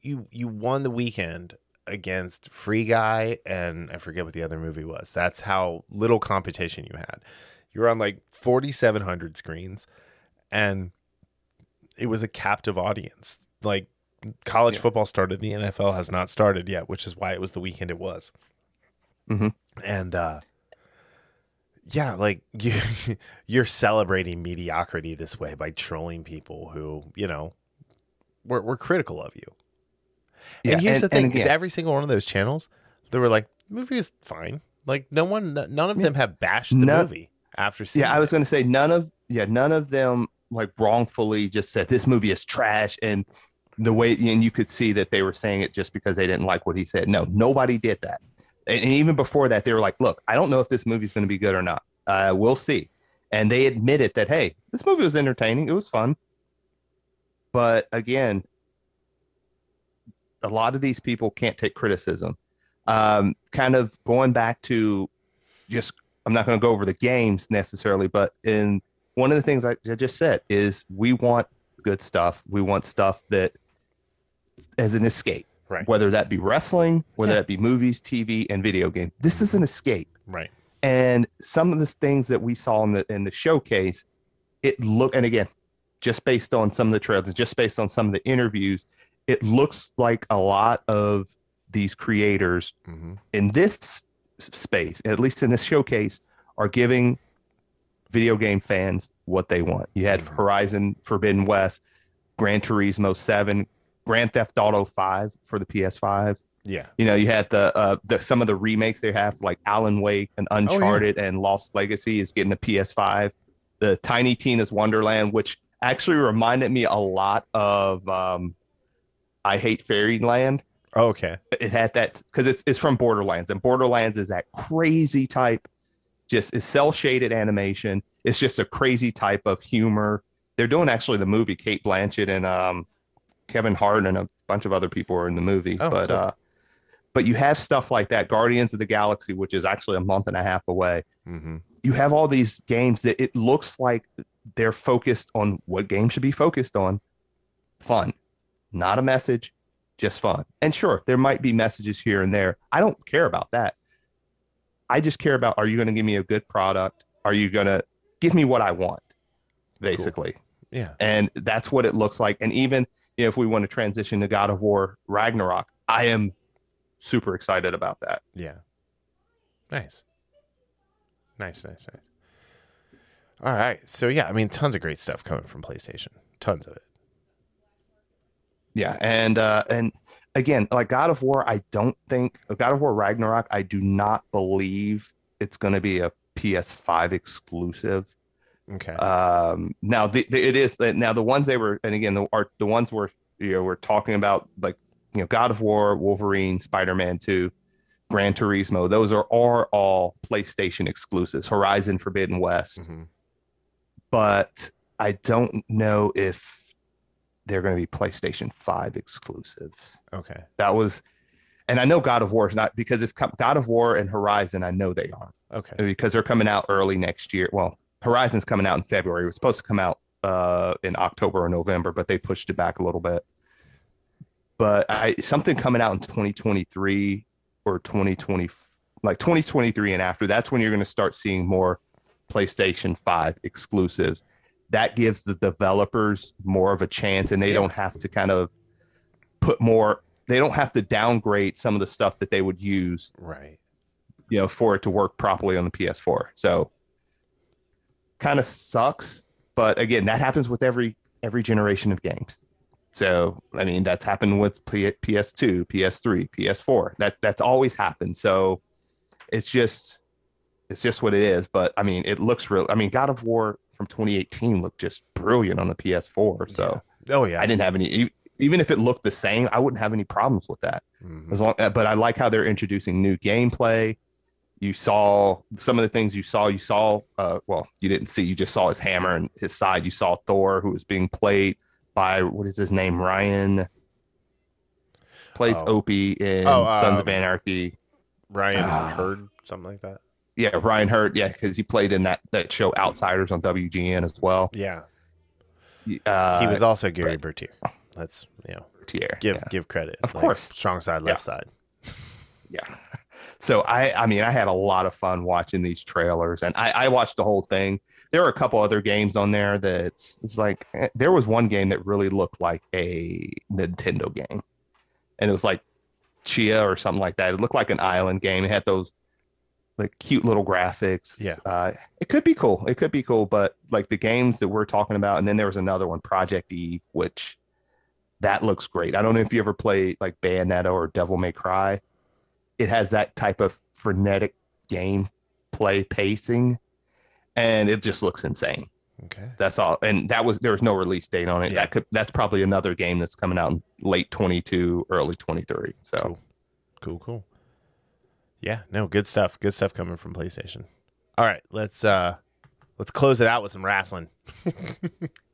won the weekend against Free Guy, and I forget what the other movie was. That's how little competition you had. You were on like 4,700 screens, and it was a captive audience. Like. College football started. The NFL has not started yet, which is why it was the weekend it was. Mm-hmm. And like you're celebrating mediocrity this way by trolling people who were critical of you. And here's the thing: is every single one of those channels, they were like, "The movie is fine." Like none of them have bashed the movie after seeing. Yeah, I was going to say none of them like wrongfully just said this movie is trash and. The way, and you could see that they were saying it just because they didn't like what he said. No, nobody did that. And even before that, they were like, look, I don't know if this movie's going to be good or not. We'll see. And they admitted that, hey, this movie was entertaining. It was fun. But again, a lot of these people can't take criticism. Kind of going back to I'm not going to go over the games necessarily, but in one of the things I just said is we want good stuff. We want stuff that as an escape, right? Whether that be wrestling, whether that be movies, TV, and video games. This is an escape, right? And some of the things that we saw in the showcase, and again, just based on some of the trailers and just based on some of the interviews, it looks like a lot of these creators in this space, at least in this showcase, are giving video game fans what they want. You had Horizon Forbidden West, Gran Turismo 7, Grand Theft Auto 5 for the PS5. Yeah. You know, you had the some of the remakes they have, like Alan Wake and Uncharted and Lost Legacy is getting a PS5. The Tiny Tina's Wonderland, which actually reminded me a lot of I Hate Fairyland. Oh, okay. It had that because it's from Borderlands, and Borderlands is that crazy type, just is cell shaded animation. It's just a crazy type of humor. They're doing actually the movie. Kate Blanchett and Kevin Hart and a bunch of other people are in the movie. Oh, cool. But you have stuff like that, Guardians of the Galaxy, which is actually a month and a half away. Mm-hmm. You have all these games that it looks like they're focused on what games should be focused on. Fun, not a message, just fun. And sure, there might be messages here and there. I don't care about that. I just care about, are you going to give me a good product? Are you going to give me what I want, basically? Cool. Yeah. And that's what it looks like. And even if we want to transition to God of War Ragnarok, I am super excited about that. Yeah. Nice. All right. So yeah, I mean, tons of great stuff coming from PlayStation. Tons of it. Yeah, and again, like God of War, I don't think God of War Ragnarok, I do not believe it's going to be a PS5 exclusive. Okay. Now it is now the ones they were, and again the ones we're talking about, like God of War, Wolverine, Spider-Man 2, Gran Turismo. Those are all PlayStation exclusives. Horizon Forbidden West, but I don't know if they're going to be PlayStation 5 exclusives. Okay. That was, and I know God of War is not, because it's God of War and Horizon. I know they are. Okay. Because they're coming out early next year. Well, Horizon's coming out in February. It was supposed to come out in October or November, but they pushed it back a little bit. But something coming out in 2023 or 2020, like 2023 and after, that's when you're going to start seeing more PlayStation 5 exclusives. That gives the developers more of a chance, and they don't have to kind of they don't have to downgrade some of the stuff that they would use, right? For it to work properly on the PS4. So kind of sucks, but again, that happens with every generation of games. So, I mean, that's happened with PS2, PS3, PS4. That's always happened. So it's just what it is. But I mean, it looks real. I mean, God of War from 2018 looked just brilliant on the PS4. So oh yeah, I didn't have any. Even if it looked the same, I wouldn't have any problems with that. But I like how they're introducing new gameplay. You saw some of the things you saw. Well, you didn't see. You just saw his hammer and his side. You saw Thor, who was being played by, what is his name? Ryan plays Opie in Sons of Anarchy. Ryan Hurd, something like that. Yeah, Ryan Hurd. Yeah, because he played in that show Outsiders on WGN as well. Yeah. He was also Gary Bertier. Let's Bertier, give credit. Of course, strong side, left side. Yeah. So I mean, I had a lot of fun watching these trailers, and I watched the whole thing. There were a couple other games on there it's like, there was one game that really looked like a Nintendo game, and it was like Chia or something like that. It looked like an island game. It had those like cute little graphics. Yeah. It could be cool, but like the games that we're talking about, and then there was another one, Project Eve, which that looks great. I don't know if you ever played like Bayonetta or Devil May Cry. It has that type of frenetic gameplay pacing, and it just looks insane. Okay. That's all. And there was no release date on it. Yeah. That's probably another game that's coming out in late 22, early 23. So cool. Yeah, no, good stuff. Good stuff coming from PlayStation. All right, let's close it out with some wrestling.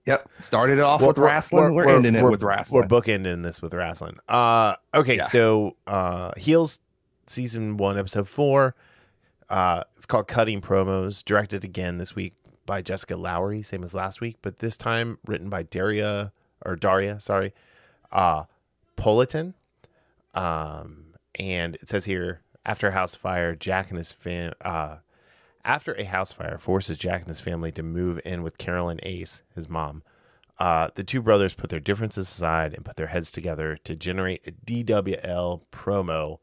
Yep. Started it off with wrestling. We're ending it with wrestling. We're bookending this with wrestling. Okay, so Heels Season 1, Episode 4. It's called Cutting Promos, directed again this week by Jessica Lowery, same as last week, but this time written by Daria, Polatin. And it says here, after a house fire forces Jack and his family to move in with Carolyn Ace, his mom, the two brothers put their differences aside and put their heads together to generate a DWL promo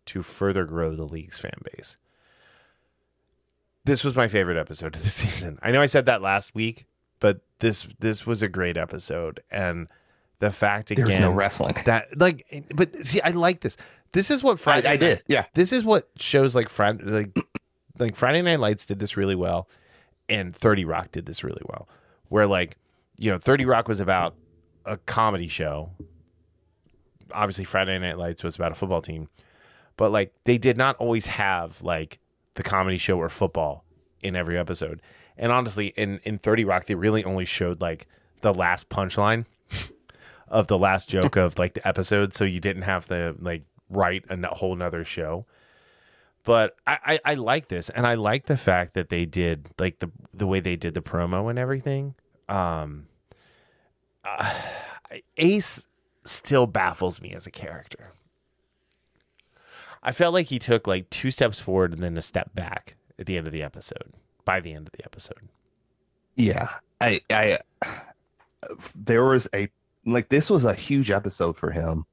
to further grow the league's fan base. This was my favorite episode of the season. I know I said that last week, but this was a great episode. And the fact again, there's no wrestling that but see, I like this. This is what Friday. I did, yeah. This is what shows like Friday Night Lights did this really well, and 30 Rock did this really well. Where 30 Rock was about a comedy show. Obviously, Friday Night Lights was about a football team, but they did not always have the comedy show or football in every episode. And honestly, in 30 Rock, they really only showed the last punchline of the last joke of the episode, so you didn't have to write a whole nother show. But I like this, and I like the fact that they did the way they did the promo and everything. Ace still baffles me as a character. I felt like he took 2 steps forward and then a step back at the end of the episode. By the end of the episode, yeah, there was this was a huge episode for him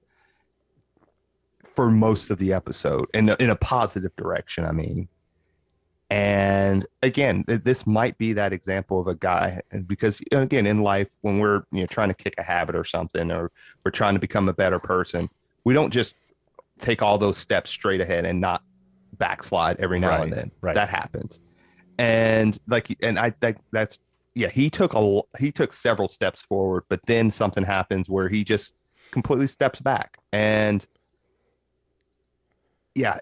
for most of the episode, in a positive direction. I mean, and again, this might be that example of a guy, because again, in life, when we're trying to kick a habit or something, or we're trying to become a better person, we don't just take all those steps straight ahead and not backslide every now and then. Right. That happens. And I think that's, yeah, he took several steps forward, but then something happens where he just completely steps back. And yeah,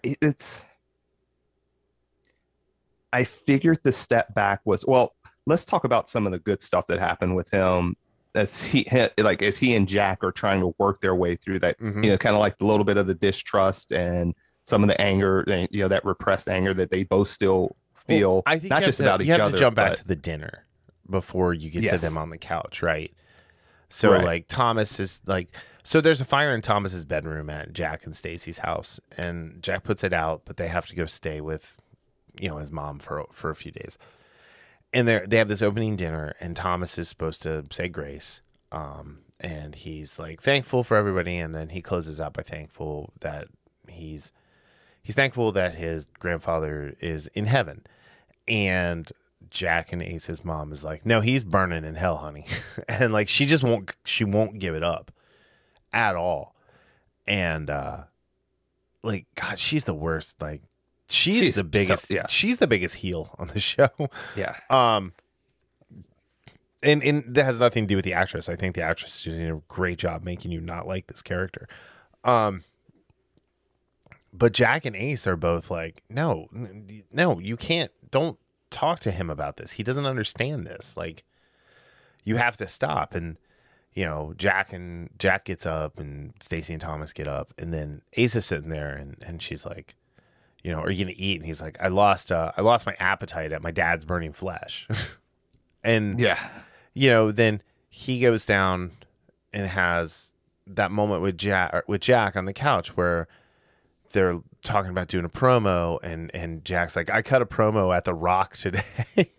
I figured the step back was, well, let's talk about some of the good stuff that happened with him as he and Jack are trying to work their way through that, kind of a little bit of the distrust and some of the anger, that repressed anger that they both still feel. Well, I think not just about each other. You have to jump back to the dinner before you get to them on the couch, right? So Thomas is so there's a fire in Thomas's bedroom at Jack and Staci's house, and Jack puts it out, but they have to go stay with his mom for a few days. And they have this opening dinner, and Thomas is supposed to say grace, and he's thankful for everybody, and then he closes out by thankful that he's thankful that his grandfather is in heaven. And Jack and Ace's mom is no, he's burning in hell, honey. And she won't give it up at all. And God, she's the worst. She's the biggest. She's the biggest heel on the show. Yeah. And that has nothing to do with the actress. I think the actress is doing a great job making you not like this character. But Jack and Ace are both no, you can't. Don't talk to him about this. He doesn't understand this. You have to stop. And Jack gets up, and Staci and Thomas get up, and then Ace is sitting there, and she's are you gonna eat? And he's I lost my appetite at my dad's burning flesh. And then he goes down and has that moment with Jack on the couch where they're talking about doing a promo, and Jack's I cut a promo at The Rock today,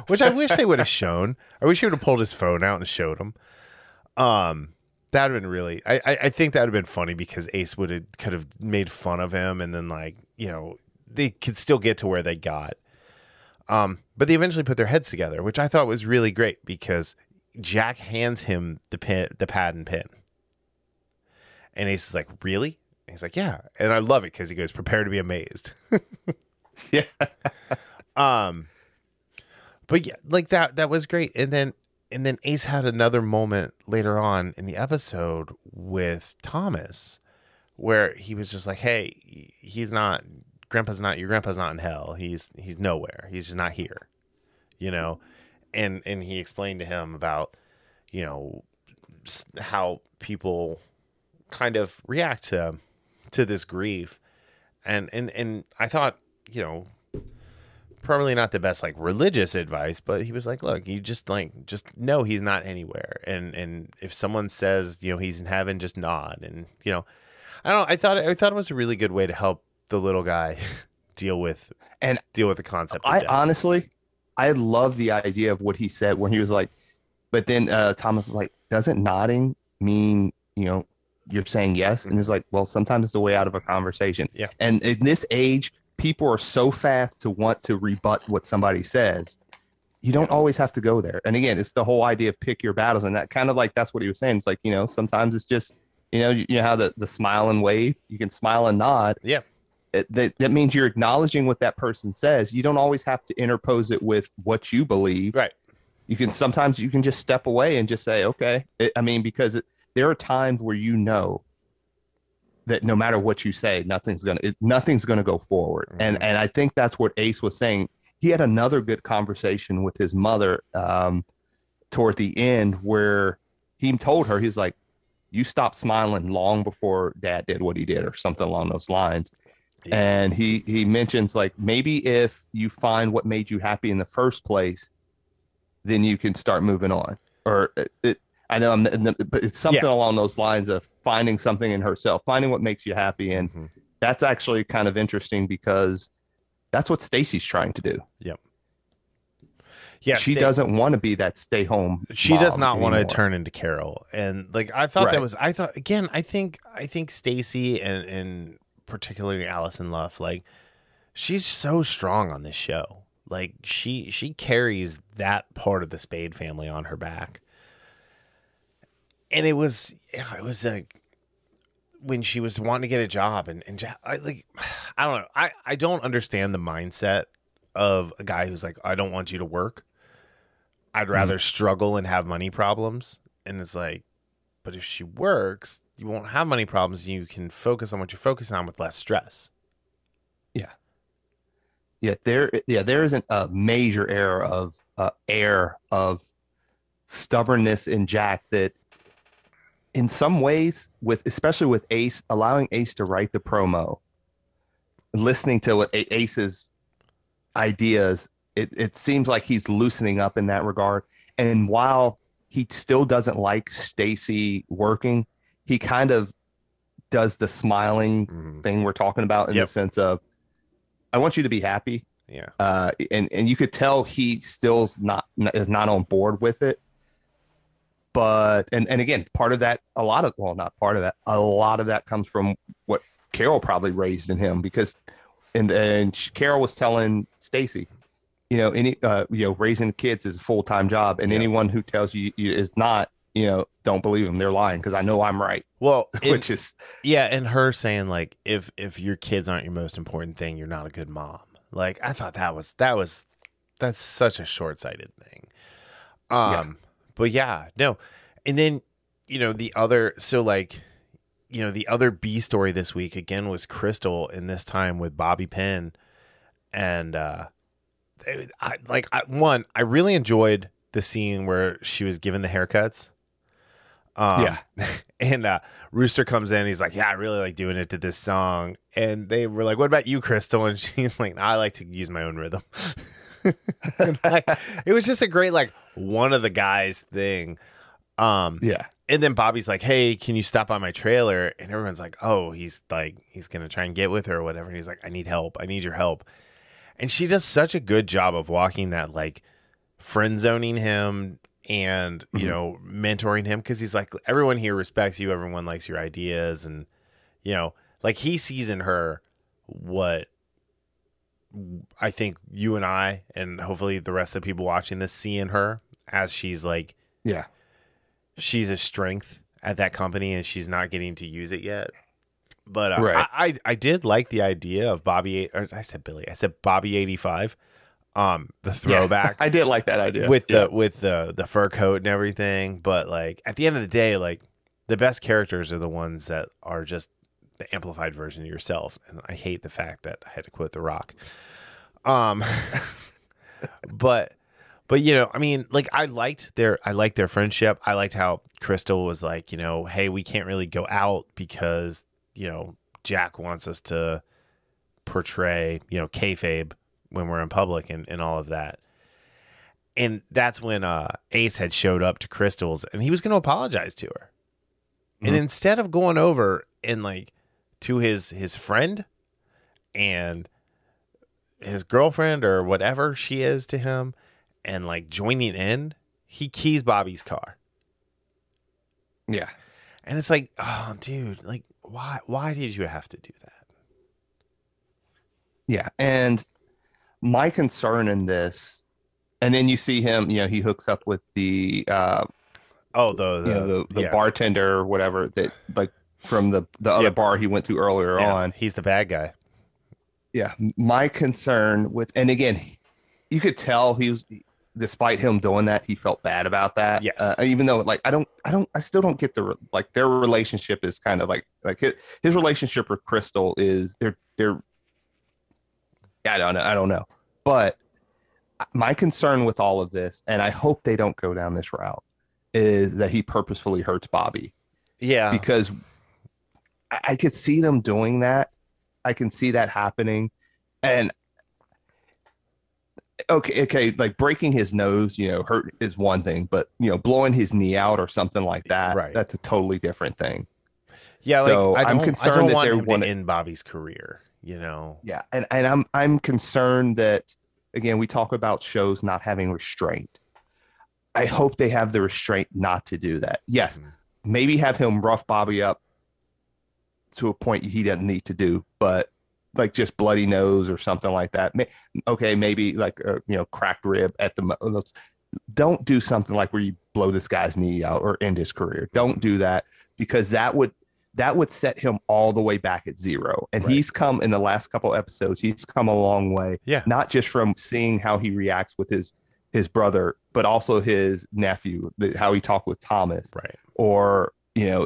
which I wish they would have shown. I wish he would have pulled his phone out and showed him. That would have been really, I think that would have been funny, because Ace could have made fun of him, and then they could still get to where they got. But they eventually put their heads together, which I thought was really great, because Jack hands him the pad and pen, and Ace is really? And he's yeah. And I love it, because he goes, prepare to be amazed. Yeah. But yeah, that was great. And then Ace had another moment later on in the episode with Thomas, where he was just hey, your grandpa's not in hell. He's nowhere. He's just not here, and he explained to him about, how people kind of react to this grief. And I thought, probably not the best religious advice, but he was look, you just know he's not anywhere, and if someone says he's in heaven, just nod. And I thought it was a really good way to help the little guy deal with the concept of death. Honestly, I love the idea of what he said when he was but then Thomas was doesn't nodding mean you're saying yes? And he's well, sometimes it's the way out of a conversation. Yeah. And in this age, people are so fast to want to rebut what somebody says. You don't always have to go there. And again, it's the whole idea of pick your battles. And that kind of like, that's what he was saying. It's like, sometimes it's just, you know how the smile and wave, you can smile and nod. Yeah. That means you're acknowledging what that person says. You don't always have to interpose it with what you believe. Right. Sometimes you can just step away and just say, okay. Because there are times where that no matter what you say, nothing's gonna go forward. And I think that's what Ace was saying. He had another good conversation with his mother toward the end where he told her, he's like, you stopped smiling long before Dad did what he did, or something along those lines. Yeah. And he mentions like, maybe if you find what made you happy in the first place, then you can start moving on. Or I know, but it's something along those lines of finding something in herself, finding what makes you happy. And that's actually kind of interesting because that's what Staci's trying to do. Yep. Yeah. She doesn't want to be that stay home. She does not want to turn into Carol. And like, I thought I think Staci and particularly Alison Luff, like she's so strong on this show. Like she carries that part of the Spade family on her back. And it was like when she was wanting to get a job and I don't know. I don't understand the mindset of a guy who's like, I don't want you to work. I'd rather struggle and have money problems. And it's like, but if she works, you won't have money problems. You can focus on what you're focusing on with less stress. Yeah. Yeah. There isn't a major air of stubbornness in Jack that, in some ways, especially with Ace, allowing Ace to write the promo, listening to what Ace's ideas, it seems like he's loosening up in that regard. And while he still doesn't like Staci working, he kind of does the smiling thing we're talking about in the sense of, I want you to be happy. Yeah. And you could tell he still is not on board with it. But and again, a lot of that comes from what Carol probably raised in him, because and Carol was telling Staci, raising kids is a full-time job, and anyone who tells you is not, don't believe them. They're lying, because I know I'm right. Well, which is and her saying like, if your kids aren't your most important thing, you're not a good mom. Like, I thought that's such a short-sighted thing. But yeah, no. And then, the other B story this week again was Crystal, and this time with Bobby Pin. And I really enjoyed the scene where she was given the haircuts. And Rooster comes in, he's like, yeah, I really like doing it to this song. And they were like, what about you, Crystal? And she's like, I like to use my own rhythm. It was just a great, like, one of the guys thing. And then Bobby's like, hey, can you stop by my trailer? And everyone's like, oh, he's gonna try and get with her or whatever. And he's like, I need help. I need your help. And she does such a good job of walking that, like, friend zoning him and mentoring him, because he's like, everyone here respects you, everyone likes your ideas, and like, he sees in her what I think you and I, and hopefully the rest of the people watching this, see in her, as she's like, she's a strength at that company and she's not getting to use it yet. But I did like the idea of Bobby, or I said Billy, I said Bobby 85, the throwback. I did like that idea with the fur coat and everything. But like, at the end of the day, like, the best characters are the ones that are just the amplified version of yourself. And I hate the fact that I had to quote The Rock. But I mean, like, I liked their friendship. I liked how Crystal was like, hey, we can't really go out because, Jack wants us to portray, kayfabe when we're in public and all of that. And that's when Ace had showed up to Crystal's and he was going to apologize to her. And instead of going over and like to his friend and his girlfriend or whatever she is to him, and like joining in, he keys Bobby's car. Yeah. And it's like, oh, dude, like, why did you have to do that? Yeah, and my concern in this, and then you see him, he hooks up with the Oh, the yeah, bartender or whatever that like from the other yep, bar he went to earlier yeah. on. He's the bad guy. Yeah, my concern with, and again, you could tell he was, despite him doing that, he felt bad about that. Yes. Even though, like, I still don't get like their relationship is kind of like his relationship with Crystal is they're I don't know, but my concern with all of this, and I hope they don't go down this route, is that he purposefully hurts Bobby Yeah. because I could see them doing that. I can see that happening, and okay, like breaking his nose, hurt is one thing, but blowing his knee out or something like that, Right. that's a totally different thing. Yeah, So like I'm I concerned don't that want they him want to to, end Bobby's career, yeah, and I'm concerned that again we talk about shows not having restraint. I hope they have the restraint not to do that. Yes, Mhm. maybe have him rough Bobby up to a point he doesn't need to do, but like just bloody nose or something like that. Okay, maybe like cracked rib at the. Don't do something like where you blow this guy's knee out or end his career. Don't do that because that would set him all the way back at zero. And Right. he's come in the last couple episodes. He's come a long way. Yeah. Not just from seeing how he reacts with his brother, but also his nephew, how he talked with Thomas, Right. or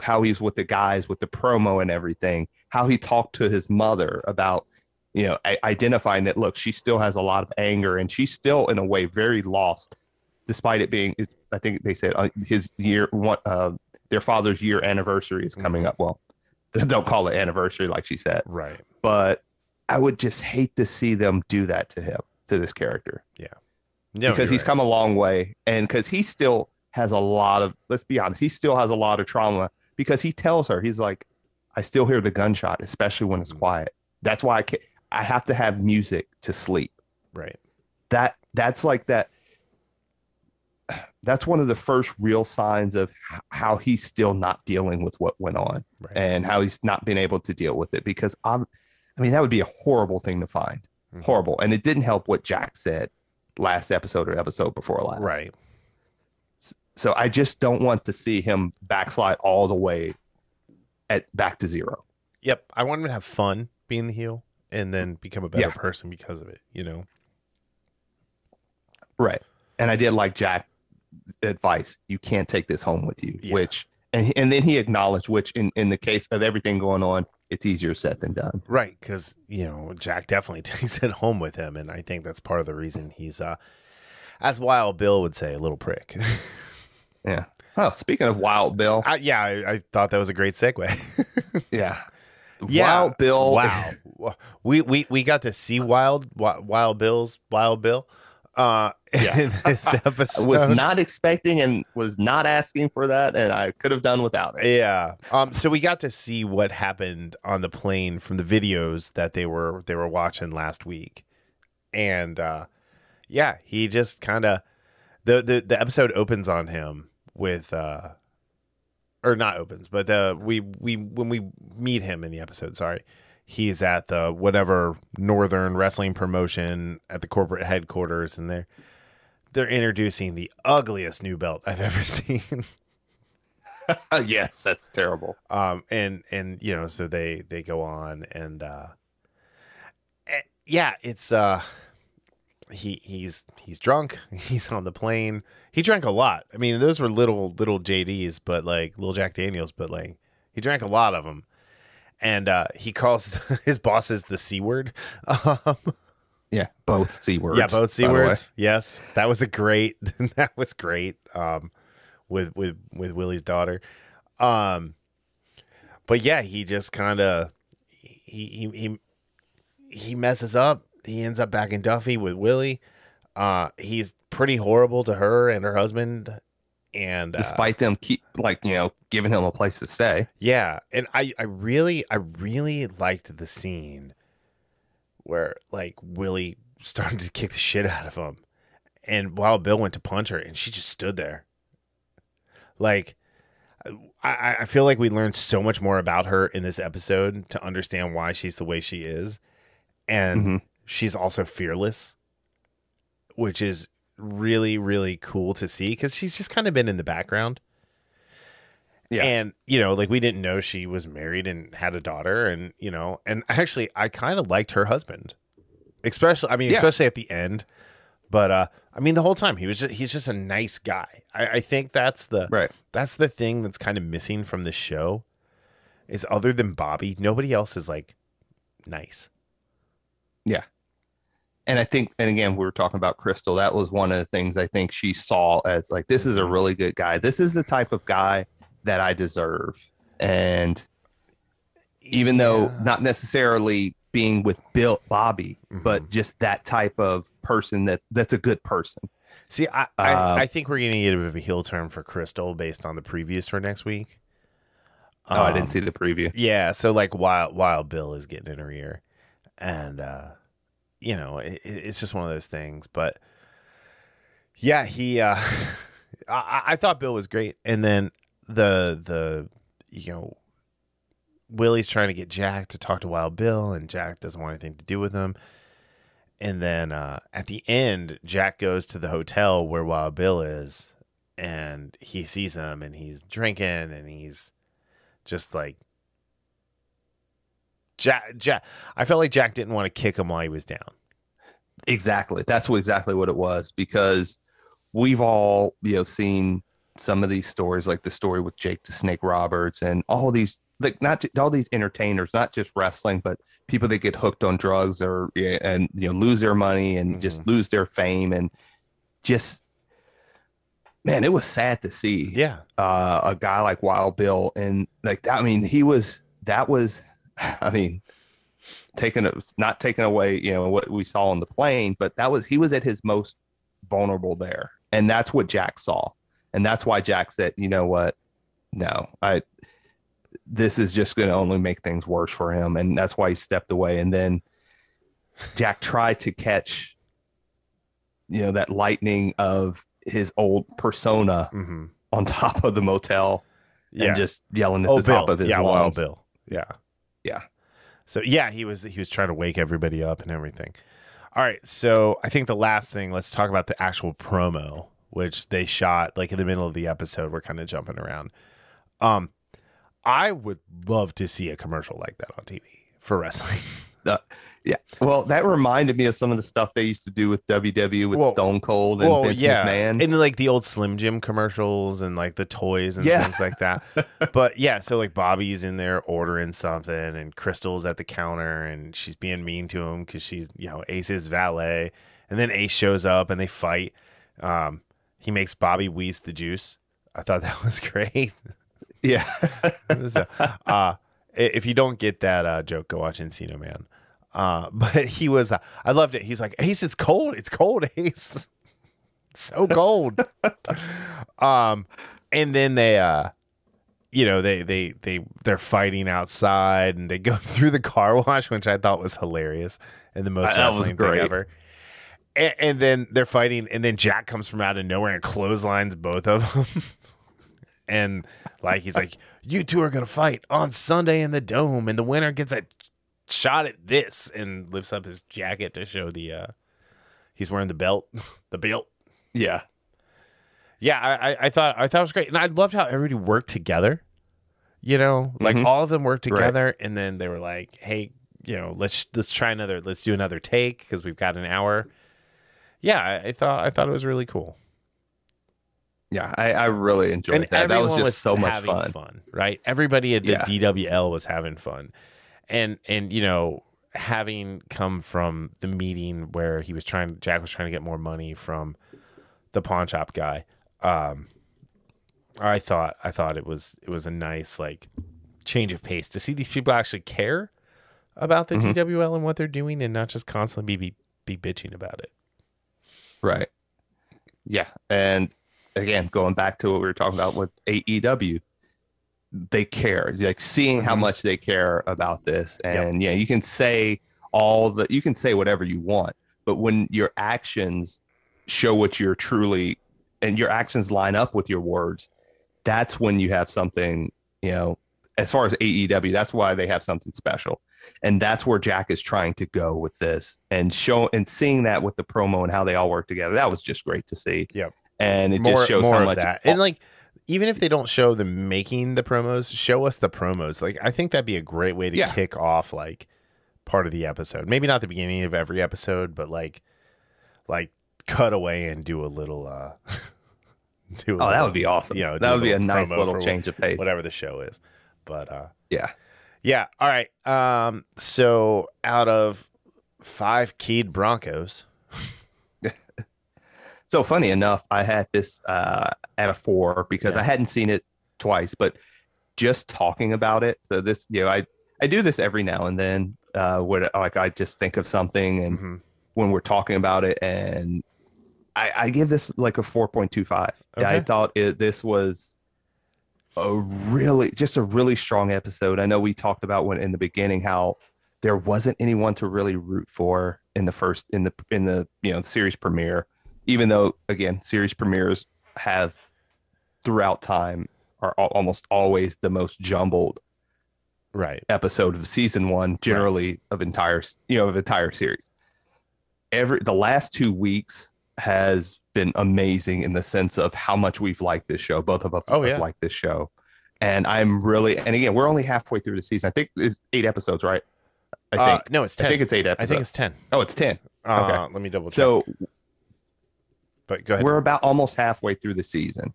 how he's with the guys with the promo and everything, how he talked to his mother about identifying that look, she still has a lot of anger and she's still in a way very lost despite it being I think they said his year one their father's year anniversary is coming up. Well, don't call it anniversary like she said, Right. but I would just hate to see them do that to this character. Yeah. No, Because he's come a long way, and because he still has a lot of, let's be honest, he still has a lot of trauma because he tells her, he's like, I still hear the gunshot, especially when it's quiet. That's why I have to have music to sleep. Right. That's like that. That's one of the first real signs of how he's still not dealing with what went on, Right. and how he's not been able to deal with it because I mean, that would be a horrible thing to find. Mhm. Horrible. And it didn't help what Jack said last episode or episode before last. Right. So I just don't want to see him backslide all the way back to zero. Yep. I want him to have fun being the heel and then become a better person because of it, Right. And I did like Jack's advice. You can't take this home with you, Yeah. which, and then he acknowledged, which in the case of everything going on, it's easier said than done. Right. Because, Jack definitely takes it home with him. And I think that's part of the reason he's, as Wild Bill would say, a little prick. Yeah. Oh, speaking of Wild Bill. I thought that was a great segue. Yeah. Yeah. Wild Bill. Wow. We got to see Wild Bill in this episode. I was not expecting and was not asking for that, and I could have done without it. Yeah. So we got to see what happened on the plane from the videos that they were watching last week. And yeah, he just kind of the episode opens on him with or not opens, but when we meet him in the episode, sorry, he's at the whatever Northern wrestling promotion at the corporate headquarters, and they're introducing the ugliest new belt I've ever seen. Yes, that's terrible. And so they go on and yeah, it's he's drunk. He's on the plane. He drank a lot. I mean, those were little JDs, but like little Jack Daniels, but like he drank a lot of them. And he calls his bosses the C word. Yeah, both C words. Yeah, both C words. Yes, that was great. That was great. With Willie's daughter. But yeah, he just kind of he messes up. He ends up back in Duffy with Willie. He's pretty horrible to her and her husband. And despite them keep giving him a place to stay. Yeah. And I really liked the scene where like Willie started to kick the shit out of him. And while Bill went to punch her and she just stood there. Like, I feel like we learned so much more about her in this episode to understand why she's the way she is. And she's also fearless, which is really, really cool to see because she's just kind of been in the background. Yeah. And, like we didn't know she was married and had a daughter. And, and actually I kind of liked her husband, especially at the end. But, the whole time he's just a nice guy. I think that's the thing that's kind of missing from the show is other than Bobby, nobody else is like nice. Yeah. And I think, and again, we were talking about Crystal. That was one of the things I think she saw as like, this is a really good guy. This is the type of guy that I deserve. And even though not necessarily being with Bobby, but just that type of person that's a good person. See, I think we're going to get a bit of a heel turn for Crystal based on the previews for next week. I didn't see the preview. Yeah, so like Wild Bill is getting in her ear. And, it's just one of those things. But, yeah, I thought Bill was great. And then the Willie's trying to get Jack to talk to Wild Bill, and Jack doesn't want anything to do with him. And then at the end, Jack goes to the hotel where Wild Bill is, and he sees him, and he's drinking, and he's just like Jack. I felt like Jack didn't want to kick him while he was down. Exactly. That's exactly what it was, because we've all, seen some of these stories, like the story with Jake the Snake Roberts and all these, like all these entertainers, not just wrestling, but people that get hooked on drugs and lose their money and just lose their fame, and just, man, it was sad to see. Yeah. A guy like Wild Bill, and like that. Not taking away, what we saw on the plane, but he was at his most vulnerable there, and that's what Jack saw. And that's why Jack said, you know what? No, this is just going to only make things worse for him. And that's why he stepped away. And then Jack tried to catch, that lightning of his old persona on top of the motel and just yelling at the top of his lungs. Wild Bill. Yeah. Yeah. So yeah, he was trying to wake everybody up and everything. All right. So I think the last thing, let's talk about the actual promo, which they shot like in the middle of the episode. We're kind of jumping around. I would love to see a commercial like that on TV for wrestling. Yeah. Well, that reminded me of some of the stuff they used to do with WWE with Stone Cold and Vince McMahon. And like the old Slim Jim commercials and like the toys and things like that. But yeah, so like Bobby's in there ordering something and Crystal's at the counter and she's being mean to him because she's, Ace's valet. And then Ace shows up and they fight. He makes Bobby wheeze the juice. I thought that was great. Yeah. So, if you don't get that joke, go watch Encino Man. But he was, I loved it. He's like, Ace, it's cold. It's cold, Ace. It's so cold. And then they're fighting outside and they go through the car wash, which I thought was hilarious and the most wrestling thing ever. And then they're fighting, and then Jack comes from out of nowhere and clotheslines both of them. And like he's like, you two are gonna fight on Sunday in the Dome, and the winner gets a shot at this, and lifts up his jacket to show he's wearing the belt. Yeah. I thought it was great, and I loved how everybody worked together. Like all of them worked together, right. And then they were like, hey, let's do another take because we've got an hour. Yeah, I thought it was really cool. Yeah, I really enjoyed that. That was just so much fun, right? Everybody at the DWL was having fun, and having come from the meeting where Jack was trying to get more money from the pawn shop guy. I thought it was a nice like change of pace to see these people actually care about the DWL and what they're doing, and not just constantly be bitching about it. Right. Yeah, and again, going back to what we were talking about with AEW, they care. Like seeing how much they care about this, and you can say whatever you want, but when your actions show what you're truly, and your actions line up with your words, that's when you have something, as far as AEW, that's why they have something special. And that's where Jack is trying to go with this, and seeing that with the promo and how they all work together. That was just great to see. Yep. And it just shows more how of much that. And like, even if they don't show them making the promos, show us the promos. Like, I think that'd be a great way to kick off like part of the episode. Maybe not the beginning of every episode, but like cut away and do a little that would be awesome. You know, that would be a nice little change of pace. Whatever the show is. But yeah. All right. So out of 5 keyed Broncos. So funny enough, I had this at a 4 because I hadn't seen it twice, but just talking about it. So this, I do this every now and then. I just think of something, and when we're talking about it, and I give this like a 4.25. Okay. I thought this was a really strong episode. I know we talked about in the beginning how there wasn't anyone to really root for in the series premiere, even though again series premieres have throughout time are almost always the most jumbled episode of season 1, generally of entire series. The last 2 weeks has been amazing in the sense of how much we've liked this show. Both of us have liked this show. And and again, we're only halfway through the season. I think it's 8 episodes, right? No, it's 10. I think it's 8 episodes. I think it's 10. Oh, it's 10. Okay. Let me double check. So, but go ahead. We're about almost halfway through the season.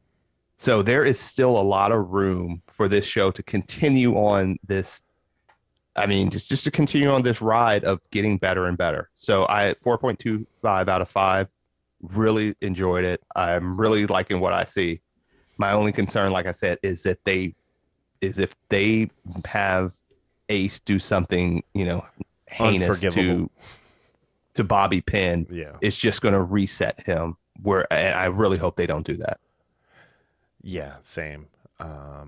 So there is still a lot of room for this show to continue on this. I mean, just to continue on this ride of getting better and better. So 4.25 out of 5. Really enjoyed it. I'm really liking what I see. My only concern, like I said, is if they have Ace do something, heinous to Bobby Pin, it's just going to reset him. And I really hope they don't do that. Yeah, same. I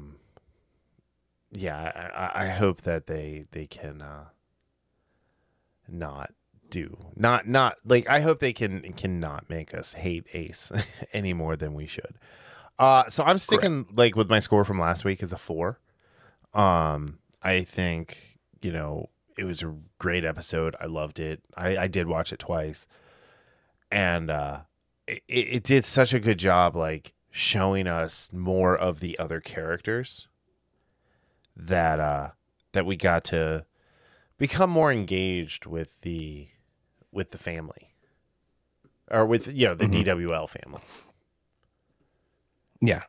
hope that they can not I hope they cannot make us hate Ace any more than we should. So I'm sticking with my score from last week as a 4. I think it was a great episode. I loved it. I did watch it twice, and it did such a good job showing us more of the other characters that we got to become more engaged with the family, or with the DWL family. Yeah.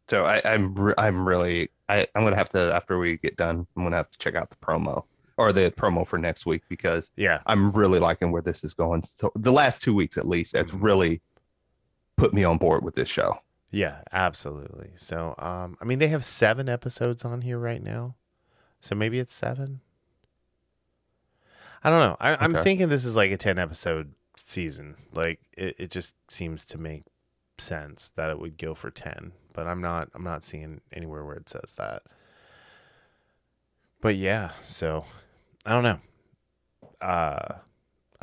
So I'm gonna have to, after we get done, I'm gonna have to check out the promo for next week, because I'm really liking where this is going. So the last 2 weeks at least, it's really put me on board with this show. Yeah, absolutely. So I mean, they have 7 episodes on here right now, so maybe it's 7. I don't know. I'm thinking this is like a 10 episode season. It just seems to make sense that it would go for 10, but I'm not seeing anywhere where it says that. But yeah, so I don't know. I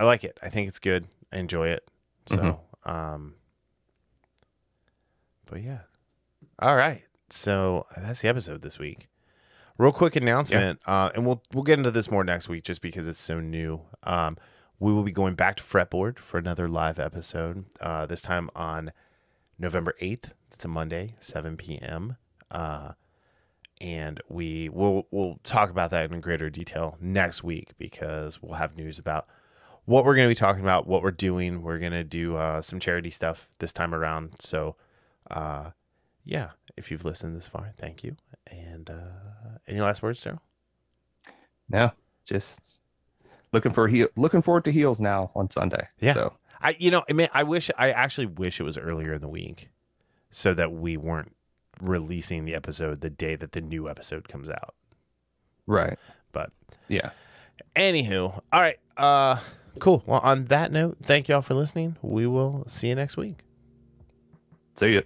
like it. I think it's good. I enjoy it. So but yeah. All right. So that's the episode this week. Real quick announcement, and we'll get into this more next week just because it's so new. We will be going back to Fretboard for another live episode, this time on November 8th. It's a Monday, 7 p.m. And we'll talk about that in greater detail next week, because we'll have news about what we're going to be talking about, what we're doing. We're going to do some charity stuff this time around. So, if you've listened this far, thank you. And any last words, Darryl? No, just looking forward to Heels now on Sunday. Yeah. So. I actually wish it was earlier in the week, so that we weren't releasing the episode the day that the new episode comes out. Right. But yeah. Anywho, all right. Cool. Well, on that note, thank y'all for listening. We will see you next week. See you.